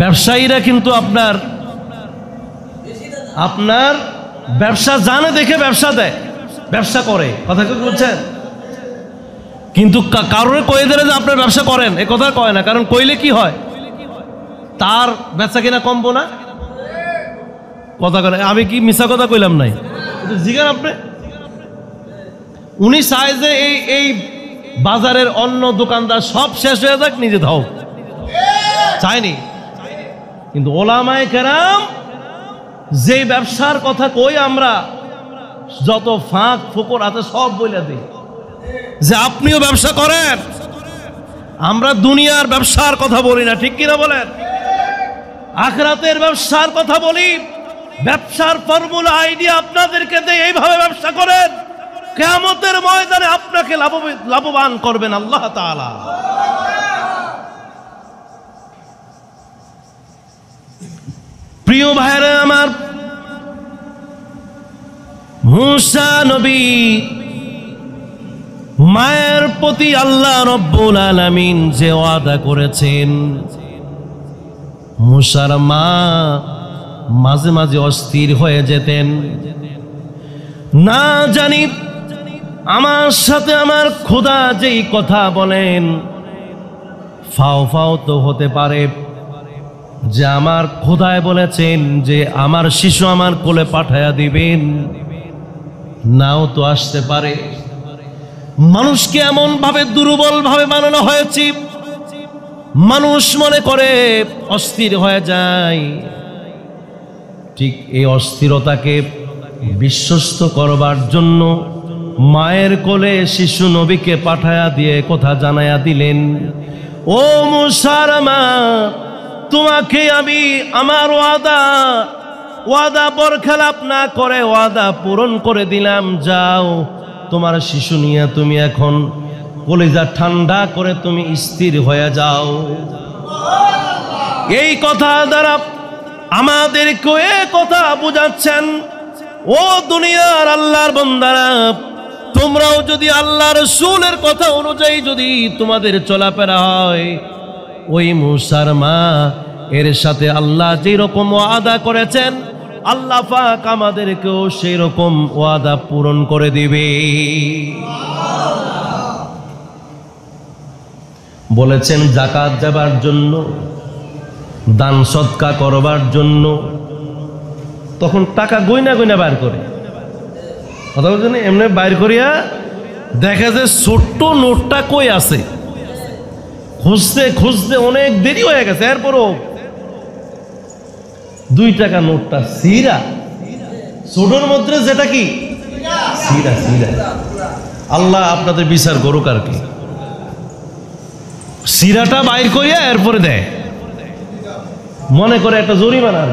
ব্যবসায়ীরা কিন্তু আপনার ব্যবসা জানে দেখে ব্যবসা দেয়, ব্যবসা করে, কথা কি বলছেন? কিন্তু কারোর কয়ে দিলে যে আপনার ব্যবসা করেন, এ কথা কয় না। কারণ কইলে কি হয়, তার বেচা কিনা কমবো না, কথা করে। আমি কি মিছা কথা কইলাম নাই? জিজ্ঞান আপনি। উনি চায় যে এই বাজারের অন্য দোকানদার সব শেষ হয়ে যাক, নিজে ধাও, চায়নি। কিন্তু ওলামায়ে কেরাম যে ব্যবসার কথা কই, আমরা যত ফাঁক ফোকর আছে সব বলে দিই যে আপনিও ব্যবসা করেন। আমরা দুনিয়ার ব্যবসার কথা বলি না, ঠিক কিনা বলেন? আখিরাতের ব্যবসার কথা বলি। ব্যবসার ফর্মুলা আইডিয়া আপনাদেরকে দেয়, এইভাবে ব্যবসা করেন, কিয়ামতের ময়দানে আপনাকে লাভবান করবেন আল্লাহ তাআলা। প্রিয় ভাইরা আমার, মূসা নবী মায়ের প্রতি আল্লাহ রব্বুল আলামিন যে ওয়াদা করেছেন, মূসার মা মাঝে মাঝে অস্থির হয়ে যেতেন। না জানি আমার সাথে আমার খোদা যেই কথা বলেন, ফাও ফাও তো হতে পারে যে আমার খোদায় বলেছেন যে আমার শিশু আমার কোলে পাঠায়া দিবেন, নাও তো আসতে পারে। মানুষকে এমন ভাবে দুর্বল ভাবে বানানো হয়েছে, মানুষ মনে করে অস্থির হয়ে যায়। ঠিক এই অস্থিরতাকে বিশ্বস্ত করবার জন্য মায়ের কোলে শিশু নবীকে পাঠায়া দিয়ে কথা জানায়া দিলেন, ও মূসার মা, তোমাকে আমি আমার ওয়াদা বরখেলাপ না করে ওয়াদা পূরণ করে দিলাম। যাও, তোমার শিশু নিয়ে তুমি এখন কলিজা ঠান্ডা করে তুমি স্থির হয়ে যাও। এই কথা দ্বারা আমাদেরকে এ কথা বুঝাচ্ছেন, ও দুনিয়ার আল্লাহর বান্দারা, তোমরাও যদি আল্লাহর রাসূলের কথা অনুযায়ী যদি তোমাদের চলাফেরা হয়, ওই মূসার মা এর সাথে আল্লাহ যেরকম ওয়াদা করেছেন, আল্লাহ পাক আমাদেরকেও সেই রকম ওয়াদা পূরণ করে দিবে। বলেছেন যাকাত দেবার জন্য, দান সদকা করবার জন্য। তখন টাকা গয়না গয়না বাইর করে, কথা বলছেন, এমনি বাইর করিয়া দেখা যায় ছোট্ট নোটটা কই আছে, খুঁজতে খুঁজতে অনেক দেরি হয়ে গেছে, এরপরও 2 টাকা নোটটা সিরা, ছোটর মধ্যে যেটা কি সিরা সিরা। আল্লাহ আপনাদের বিচার করুক আর কি। সিরাটা বাইর করিয়া এরপরে দেয়, মনে করে একটা জরিমানা।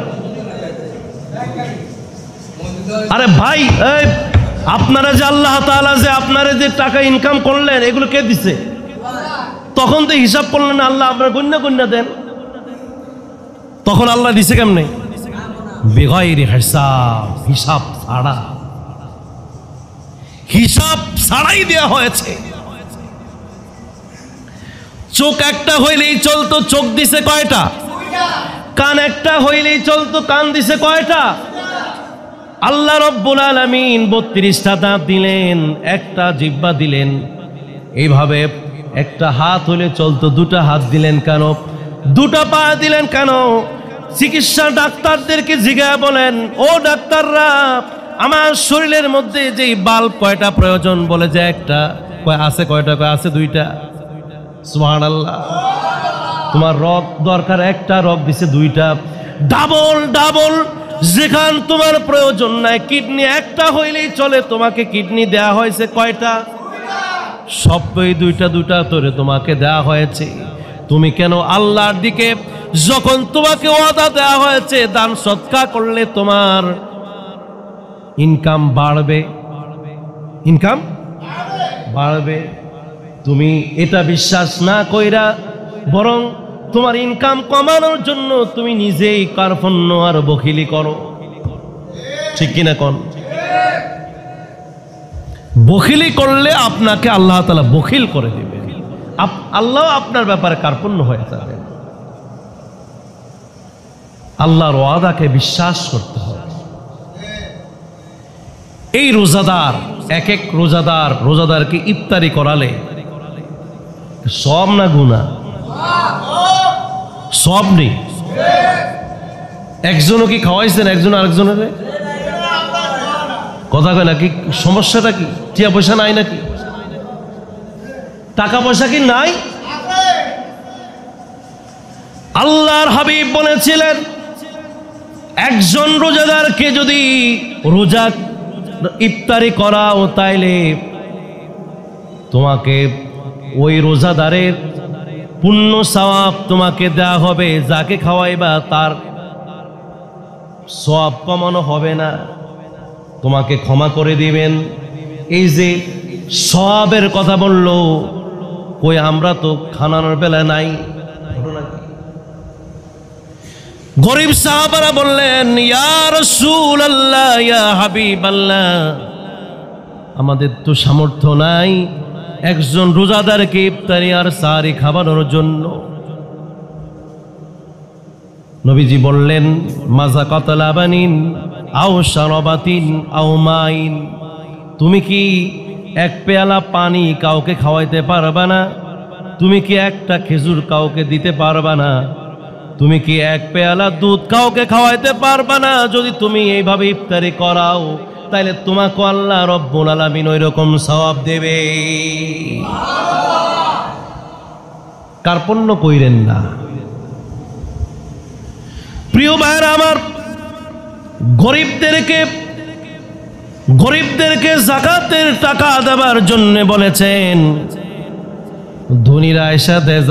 আরে ভাই, এই আপনারা যে আল্লাহ তাআলা যে আপনারা যে টাকা ইনকাম করলেন, এগুলো কে দিছে? তখন তো হিসাব করলেন আল্লাহ, আপনার গণ্যা গণ্যা দেন। তখন আল্লাহ দিছে কেমনে? বেগাইরি হিসাব, হিসাব ছাড়া, হিসাব ছাড়াই দেওয়া হয়েছে। চোখ একটা হইলেই চলতো, চোখ দিছে কয়টা? কান একটা হইলেই চলতো, কান দিছে কয়টা? আল্লাহ রব্বুল আলামিন 32টা দাঁত দিলেন, একটা জিহ্বা দিলেন। এইভাবে একটা হাত হলে চলতো, 2টা হাত দিলেন কেন? 2টা পা দিলেন কেন? চিকিৎসা ডাক্তারদেরকে জিজ্ঞাসা বলেন, ও ডাক্তাররা, আমার শরীরের মধ্যে যে বাল্ব কয়টা প্রয়োজন? বলে যে একটা। কয় আছে কয়টা? কয় আছে 2টা। সুবহানাল্লাহ। তোমার রগ দরকার একটা, রগ দিছে 2টা। ডাবল ডাবল যেখান তোমার প্রয়োজন নাই, কিডনি একটা হইলেই চলে, তোমাকে কিডনি দেয়া হয়েছে কয়টা? সবই 2টা 2টা করে তোমাকে দেয়া হয়েছে। তুমি কেন আল্লাহর দিকে যখন তোমাকে ওয়াদা দেয়া হয়েছে দান সদকা করলে তোমার ইনকাম বাড়বে, ইনকাম বাড়বে, তুমি এটা বিশ্বাস না কইরা বরং তোমার ইনকাম কমানোর জন্য তুমি নিজেই কার্পণ্য আর বখিলি করো। ঠিক কিনা কোন? বখিলি করলে আপনাকে আল্লাহ তাআলা বখিল করে দিবেন, আল্লাহ আপনার ব্যাপারে কার্পণ্য হয়ে যাবে। আল্লাহর ওয়াদাকে বিশ্বাস করতে হবে। এই রোজাদার, এক এক রোজাদারকে ইফতারি করালে সব না গুনাহ? সব নেই। একজনও কি খাওয়াইছেন একজন আরেকজনের? কথা কয় নাকি? সমস্যাটা কি? টিয়া পয়সা নাই নাকি? টাকা পয়সা কি নাই? আল্লাহর হাবিব বলেছিলেন, একজন রোজাদারকে যদি রোজা ইফতারি করাও তাইলে তোমাকে ওই রোজাদারের পুণ্য সওয়াব তোমাকে দেয়া হবে, যাকে খাওয়াইবা তার সওয়াব কমানো হবে না, তোমাকে ক্ষমা করে দিবেন। এই যে সওয়াবের কথা বললো, কই আমরা তো খানানোর বেলা নাই। গরিব সাহাবারা বললেন, ইয়া রাসূলুল্লাহ, ইয়া হাবিবাল্লাহ, আমাদের তো সামর্থ্য নাই একজন রোজাদারকে ইফতারি আর সাহরি খাওয়ানোর জন্য। নবীজি বললেন, মাযাকাত লাবানিন আও শারাবাতিন আও মাইন, তুমি কি এক পেয়ালা পানি কাউকে খাওয়াইতে পারবা না? তুমি কি একটা খেজুর কাউকে দিতে পারবা না? তুমি কি এক পেয়ালা দুধ কাউকে খাওয়াইতে পারবা না? যদি তুমি এইভাবে ইফতারি করাও তাইলে তোমাকে আল্লাহ রব্বুল আলামিন ওই রকম সওয়াব দেবে। কার্পণ্য কইরেন না। প্রিয় ভাইরা আমার, গরিবদেরকে যাকাতের টাকা দেবার জন্য বলেছেন। ধনীরা এসে দেয়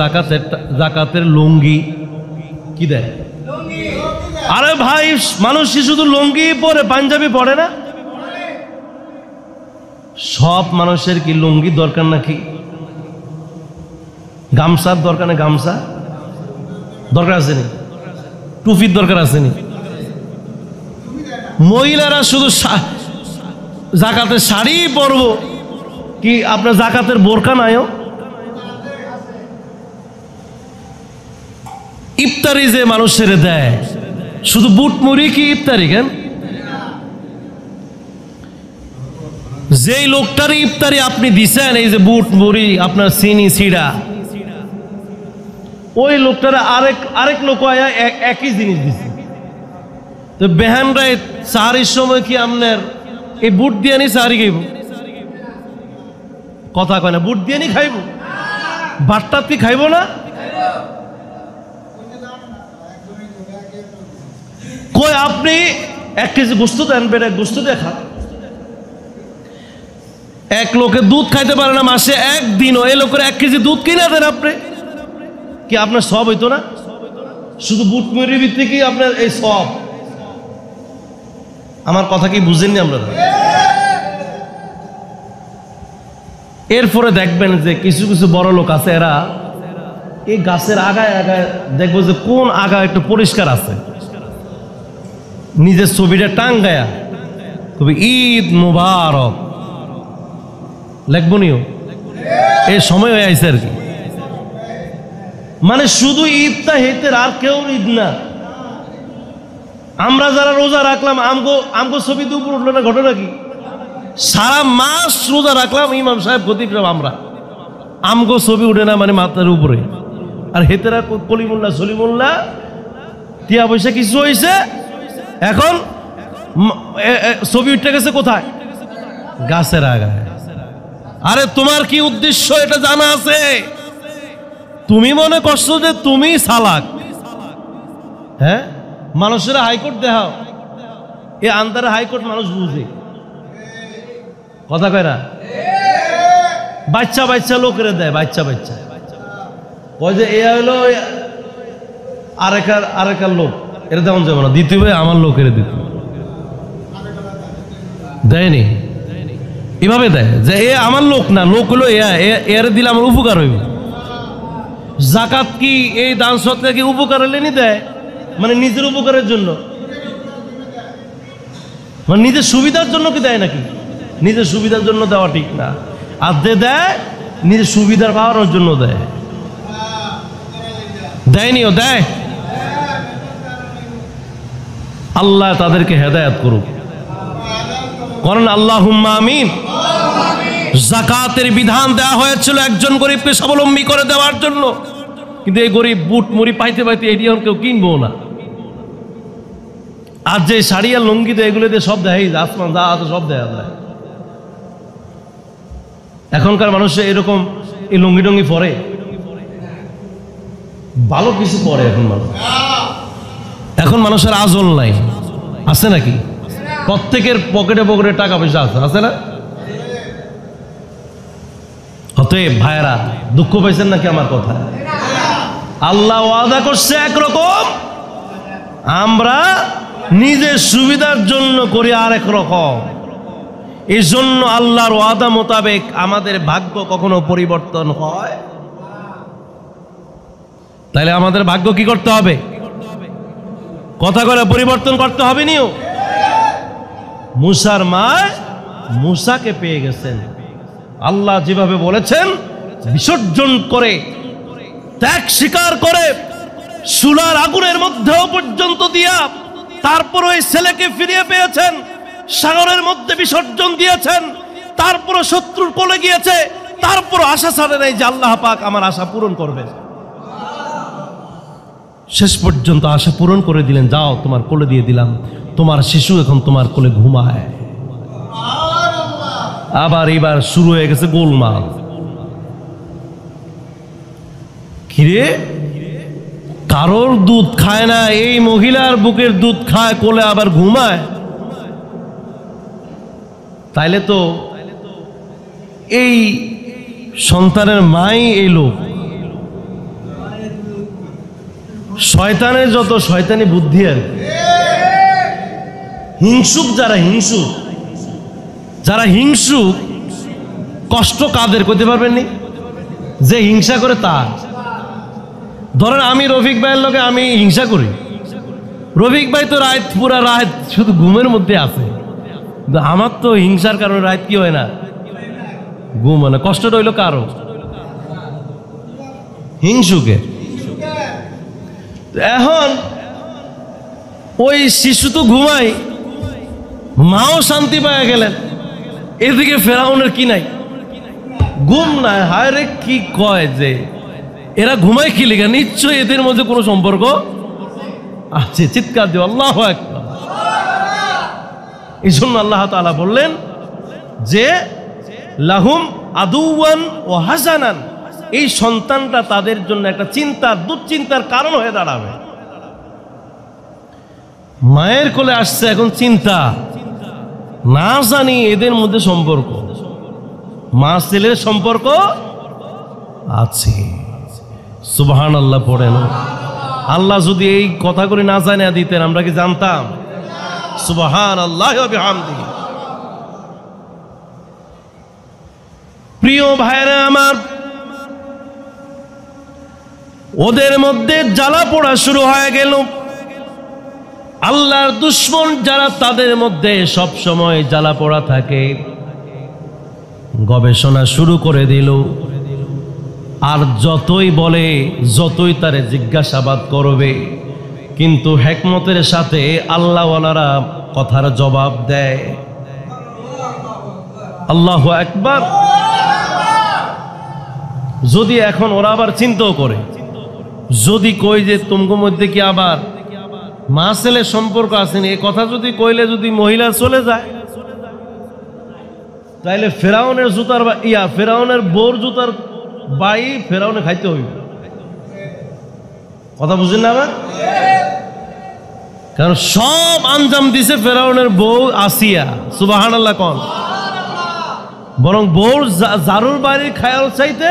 যাকাতের লুঙ্গি। কি দেয়? আরে ভাই, মানুষ শুধু লুঙ্গি পরে, পাঞ্জাবি পরে না? সব মানুষের কি লুঙ্গি দরকার নাকি? গামছার দরকার নেই? গামছা দরকার আছে নি? টুপির দরকার আছে নি? মহিলারা শুধু যাকাতের শাড়ি পরবো কি? আপনার যাকাতের বোরকা নাইও? ইফতারি যে মানুষের দেয় শুধু বুট মুড়ি কি ইফতারি? কেন যেই লোকটার ইফতারি আপনি দিছেন, এই যে বুট মুড়ি, আপনার চিনি সিডা, ওই লোকটারা আরেক লোক আয়া একই জিনিস দিছে। তো বেহান রায় চারির সময় কি আপনার এই বুট দিয়ে নি চারি খাইব? কথা কয় না, বুট দিয়ে নি খাইব? বাট্টাত কি খাইব না? কই আপনি 1 কেজি গোস্ত দেন, বেটা গোস্ত দিয়ে খা। এক লোকে দুধ খাইতে পারে না মাসে একদিনও, এই লোকের 1 কেজি দুধ কিনা দেন আপনি, কি আপনার সব হইতো না? শুধু বুট মুড়ির ভিত্তি কি আপনার এই সব? আমার কথা কি বুঝেননি আমরা? এরপরে দেখবেন যে কিছু কিছু বড় লোক আছে, এরা এই গাছের আগায় আগায় দেখবো যে কোন আগা একটু পরিষ্কার আছে, নিজের ছবিটা টাঙ্গায়া তবে ঈদ মুবারক লেখবো নিও, এই সময় হয়ে আইছে আর কি। মানে শুধু ঈদটা হেতের, আর কেউ ঈদ না। আমরা যারা রোজা রাখলাম আমগো ছবি তো উপর উঠলো না, ঘটনা কি? সারা মাস রোজা রাখলাম, ইমাম সাহেব খতিব সাহেব, আমরা আমগো ছবি উঠে না মানে মাথার উপরে। আর হেতেরা কলিমুল্লাহ সলিমুল্লাহ টিয়া পয়সা কিছু হয়েছে, এখন ছবি উঠে গেছে কোথায়? গাছের আগায়। আরে তোমার কি উদ্দেশ্য এটা জানা আছে? তুমি মনে করছো যে তুমি চালাক? হ্যাঁ, মানুষের হাইকোর্ট দেখাও, এই আন্দারে হাইকোর্ট মানুষ বুঝে, কথা কয় না? বাচ্চা বাচ্চা লোকেরা দেয়, বাচ্চা বাচ্চা ওই যে এ হলো আরেকার লোক, এটা তেমন যাবে না, দ্বিতীয় আমার লোকের দিতে দেয়নি, এভাবে দেয় যে এ আমার লোক না, লোক হলো এর দিলে আমার উপকার হইব। জাকাত কি এই দান সৎকার কি উপকার হলে নি দেয়? মানে নিজের উপকারের জন্য, মানে নিজের সুবিধার জন্য কি দেয় নাকি? নিজের সুবিধার জন্য দেওয়া ঠিক না। আর যে দেয় নিজের সুবিধার পাওয়ার জন্য দেয়, দেয়নিও দেয়। আল্লাহ তাদেরকে হেদায়েত করুক, কারণ আল্লাহুম্মা আমিন। যাকাতের বিধান দেওয়া হয়েছিল একজন গরিবকে স্বাবলম্বী করে দেওয়ার জন্য, কিন্তু এই গরিব বুট মুড়ি পাইতে পাইতে এটি কেউ কিনবো না। আর যে শাড়ি আর লুঙ্গি তো এগুলো দিয়ে সব দেয়, আসমান যা আছে সব দেয়া যায়। এখনকার মানুষ এরকম এই লুঙ্গি টঙ্গি পরে, ভালো কিছু পরে এখন মানুষের আজল নাই, আছে নাকি? প্রত্যেকের পকেটে পকেটে টাকা পয়সা আছে না? অতএব ভাইয়েরা, দুঃখ পাইছেন নাকি আমার কথা? আল্লাহ ওয়াদা করছে একরকম, আমরা নিজের সুবিধার জন্য করি আরেক রকম। এই জন্য আল্লাহর ওয়াদা মোতাবেক আমাদের ভাগ্য কখনো পরিবর্তন হয়? তাহলে আমাদের ভাগ্য কি করতে হবে? কথা করে পরিবর্তন করতে হবে নিও। মুসার মা মুসাকে পেয়ে গেছেন, আল্লাহ যেভাবে বলেছেন বিসর্জন করে, ত্যাগ স্বীকার করে, চুলার আগুনের মধ্যেও পর্যন্ত দিয়া তারপর ওই ছেলেকে ফিরিয়ে পেয়েছেন, সাগরের মধ্যে বিসর্জন দিয়েছেন, তারপর শত্রুর কোলে গিয়েছে, তারপর আশা ছাড়ে নাই যে আল্লাহ পাক আমার আশা পূরণ করবে। শেষ পর্যন্ত আশা পূরণ করে দিলেন, যাও তোমার কোলে দিয়ে দিলাম, তোমার শিশু এখন তোমার কোলে ঘুমায়। আবার এবার শুরু হয়ে গেছে গোলমাল। কিরে, কারোর দুধ খায় না, এই মহিলার বুকের দুধ খায়, কোলে আবার ঘুমায়। তাইলে তো এই সন্তানের মাই এই লোক। শয়তানের যত শয়তানি বুদ্ধি আর হিংসুক, যারা হিংসুক কষ্ট কাদের করতে পারবেন নি? যে হিংসা করে তার। ধরেন আমি রফিক ভাইয়ের লোকে আমি হিংসা করি, রফিক ভাই তো পুরা রাত শুধু ঘুমের মধ্যে আছে, কিন্তু আমার তো হিংসার কারণে রাত কি হয় না, ঘুম হয় না। কষ্টটা হইল কারো? হিংসুকে। এখন ওই শিশু তো ঘুমাই, মাও শান্তি পাওয়া গেলেন, এদিকে ফেরাউনের কি নাই, ঘুম নাই। হায় রে, কি কয় যে এরা ঘুমায় কি লেগে? নিশ্চয়ই এদের মধ্যে কোনো সম্পর্ক আছে। চিৎকার দিও আল্লাহু আকবার। এই জন্য আল্লাহ তাআলা বললেন যে লাহুম আদুওয়ান ও হাসানান, এই সন্তানটা তাদের জন্য একটা চিন্তার দুশ্চিন্তার কারণ হয়ে দাঁড়াবে। মায়ের কোলে আসছে, এখন চিন্তা, না জানি এদের মধ্যে সম্পর্ক, মা ছেলের সম্পর্ক আছে। সুবহানাল্লাহ পড়েন। আল্লাহ যদি এই কথাগুলি না জানিয়ে দিতেন আমরা কি জানতাম? সুবহানাল্লাহ ওয়া বিহামদিহি। প্রিয় ভাইরা আমার, ওদের মধ্যে জ্বালা পোড়া শুরু হয়ে গেল। আল্লাহর দুশমন যারা, তাদের মধ্যে সব সময় জ্বালা পোড়া থাকে। গবেষণা শুরু করে দিল, আর যতই বলে, যতই তারে জিজ্ঞাসাবাদ করবে, কিন্তু হিকমতের সাথে আল্লাহওয়ালারা কথার জবাব দেয়। আল্লাহু আকবার। যদি এখন ওরা আবার চিন্তাও করে, যদি কই যে তোমার মধ্যে কি আবার মা ছেলের সম্পর্ক আছে, এই কথা যদি কইলে যদি মহিলা চলে যায়, তাইলে ফেরাউনের জুতার ফেরাউনের বোর জুতার বাই ফেরাউনে খাইতে হইবে। কথা বুঝেন না আবার? কারণ সব আঞ্জাম দিছে ফেরাউনের বউ আসিয়া। সুবহানাল্লাহ কোন। বরং বউর জারুর বাড়ির খায়াল চাইতে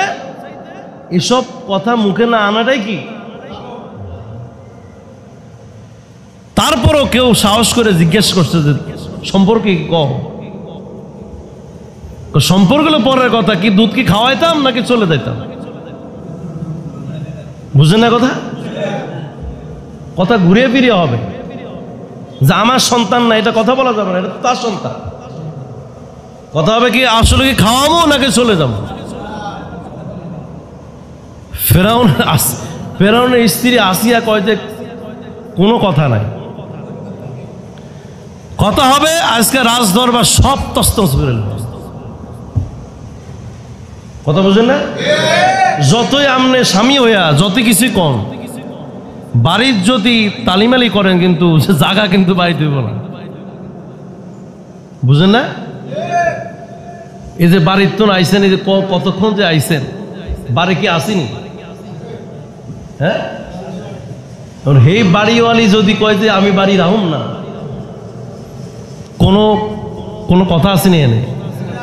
এসব কথা মুখে না আনাটাই কি। তারপরও কেউ সাহস করে জিজ্ঞেস করছে যে সম্পর্কে কম, সম্পর্ক হলো পরের কথা, কি দুধ কি খাওয়াইতাম নাকি চলে যাইতাম? বুঝেন না কথা? কথা ঘুরিয়ে ফিরিয়ে হবে যে আমার সন্তান না, এটা কথা বলা যাবে না, এটা তার সন্তান। কথা হবে কি আসলে কি খাওয়াবো নাকি চলে যাবো? ফেরাউনের স্ত্রী আসিয়া কয় যে কোনো কথা নাই, কথা হবে আজকে রাজদরবার সব তছনছ করে নেব। কথা বুঝেন না? যতই আমনে স্বামী হইয়া যত কিছুই কম, বাড়ির যদি তালিমালি করেন কিন্তু জায়গা কিন্তু বাড়িতে হইব না। বুঝেন না? এই যে বাড়ির তো আইসেন, এই যে কতক্ষণ যে আইসেন, বাড়ি কি আসেনি? হ্যাঁ, এই বাড়িওয়ালি যদি কয় যে আমি বাড়ি রাহুম না, কোনো কথা আসেনি, এনে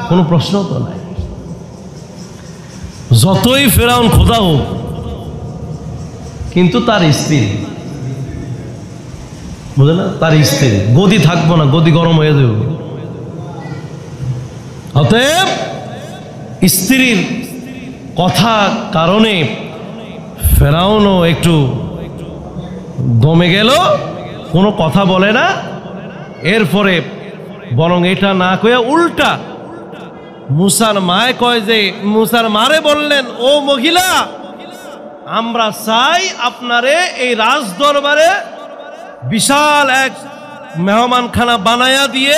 কোনো প্রশ্ন তো নাই। যতই ফেরাউন খোদা হোক, কিন্তু তার স্ত্রী, বুঝলেন না, তার স্ত্রী, গদি থাকবো না, গদি গরম হয়ে যাবে। অতএব স্ত্রীর কথা কারণে ফেরাউনও একটু দমে গেল, কোনো কথা বলে না। এরপরে বরং এটা না কয়ে উল্টা মুসার মায় কয় যে, মুসার মারে বললেন, ও মহিলা, আমরা চাই আপনারে এই রাজ দরবারে বিশাল এক মেহমানখানা বানায়া দিয়ে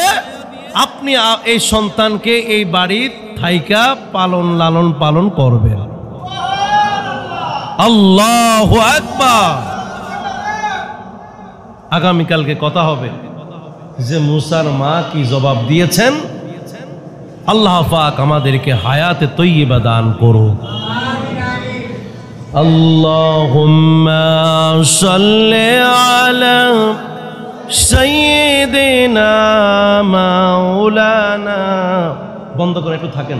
আপনি এই সন্তানকে এই বাড়ির থাইকা লালন পালন করবেন। আল্লাহু আকবার। আগামীকালকে কথা হবে যে মুসার মা কি জবাব দিয়েছেন। আল্লাহ পাক আমাদেরকে হায়াতে তৈয়বা দান করো। আল্লাহুম্মা সাল্লি আলা সাইয়্যিদিনা মাওলানা, বন্ধ করে একটু থাকেন,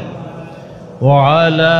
ওয়া আলা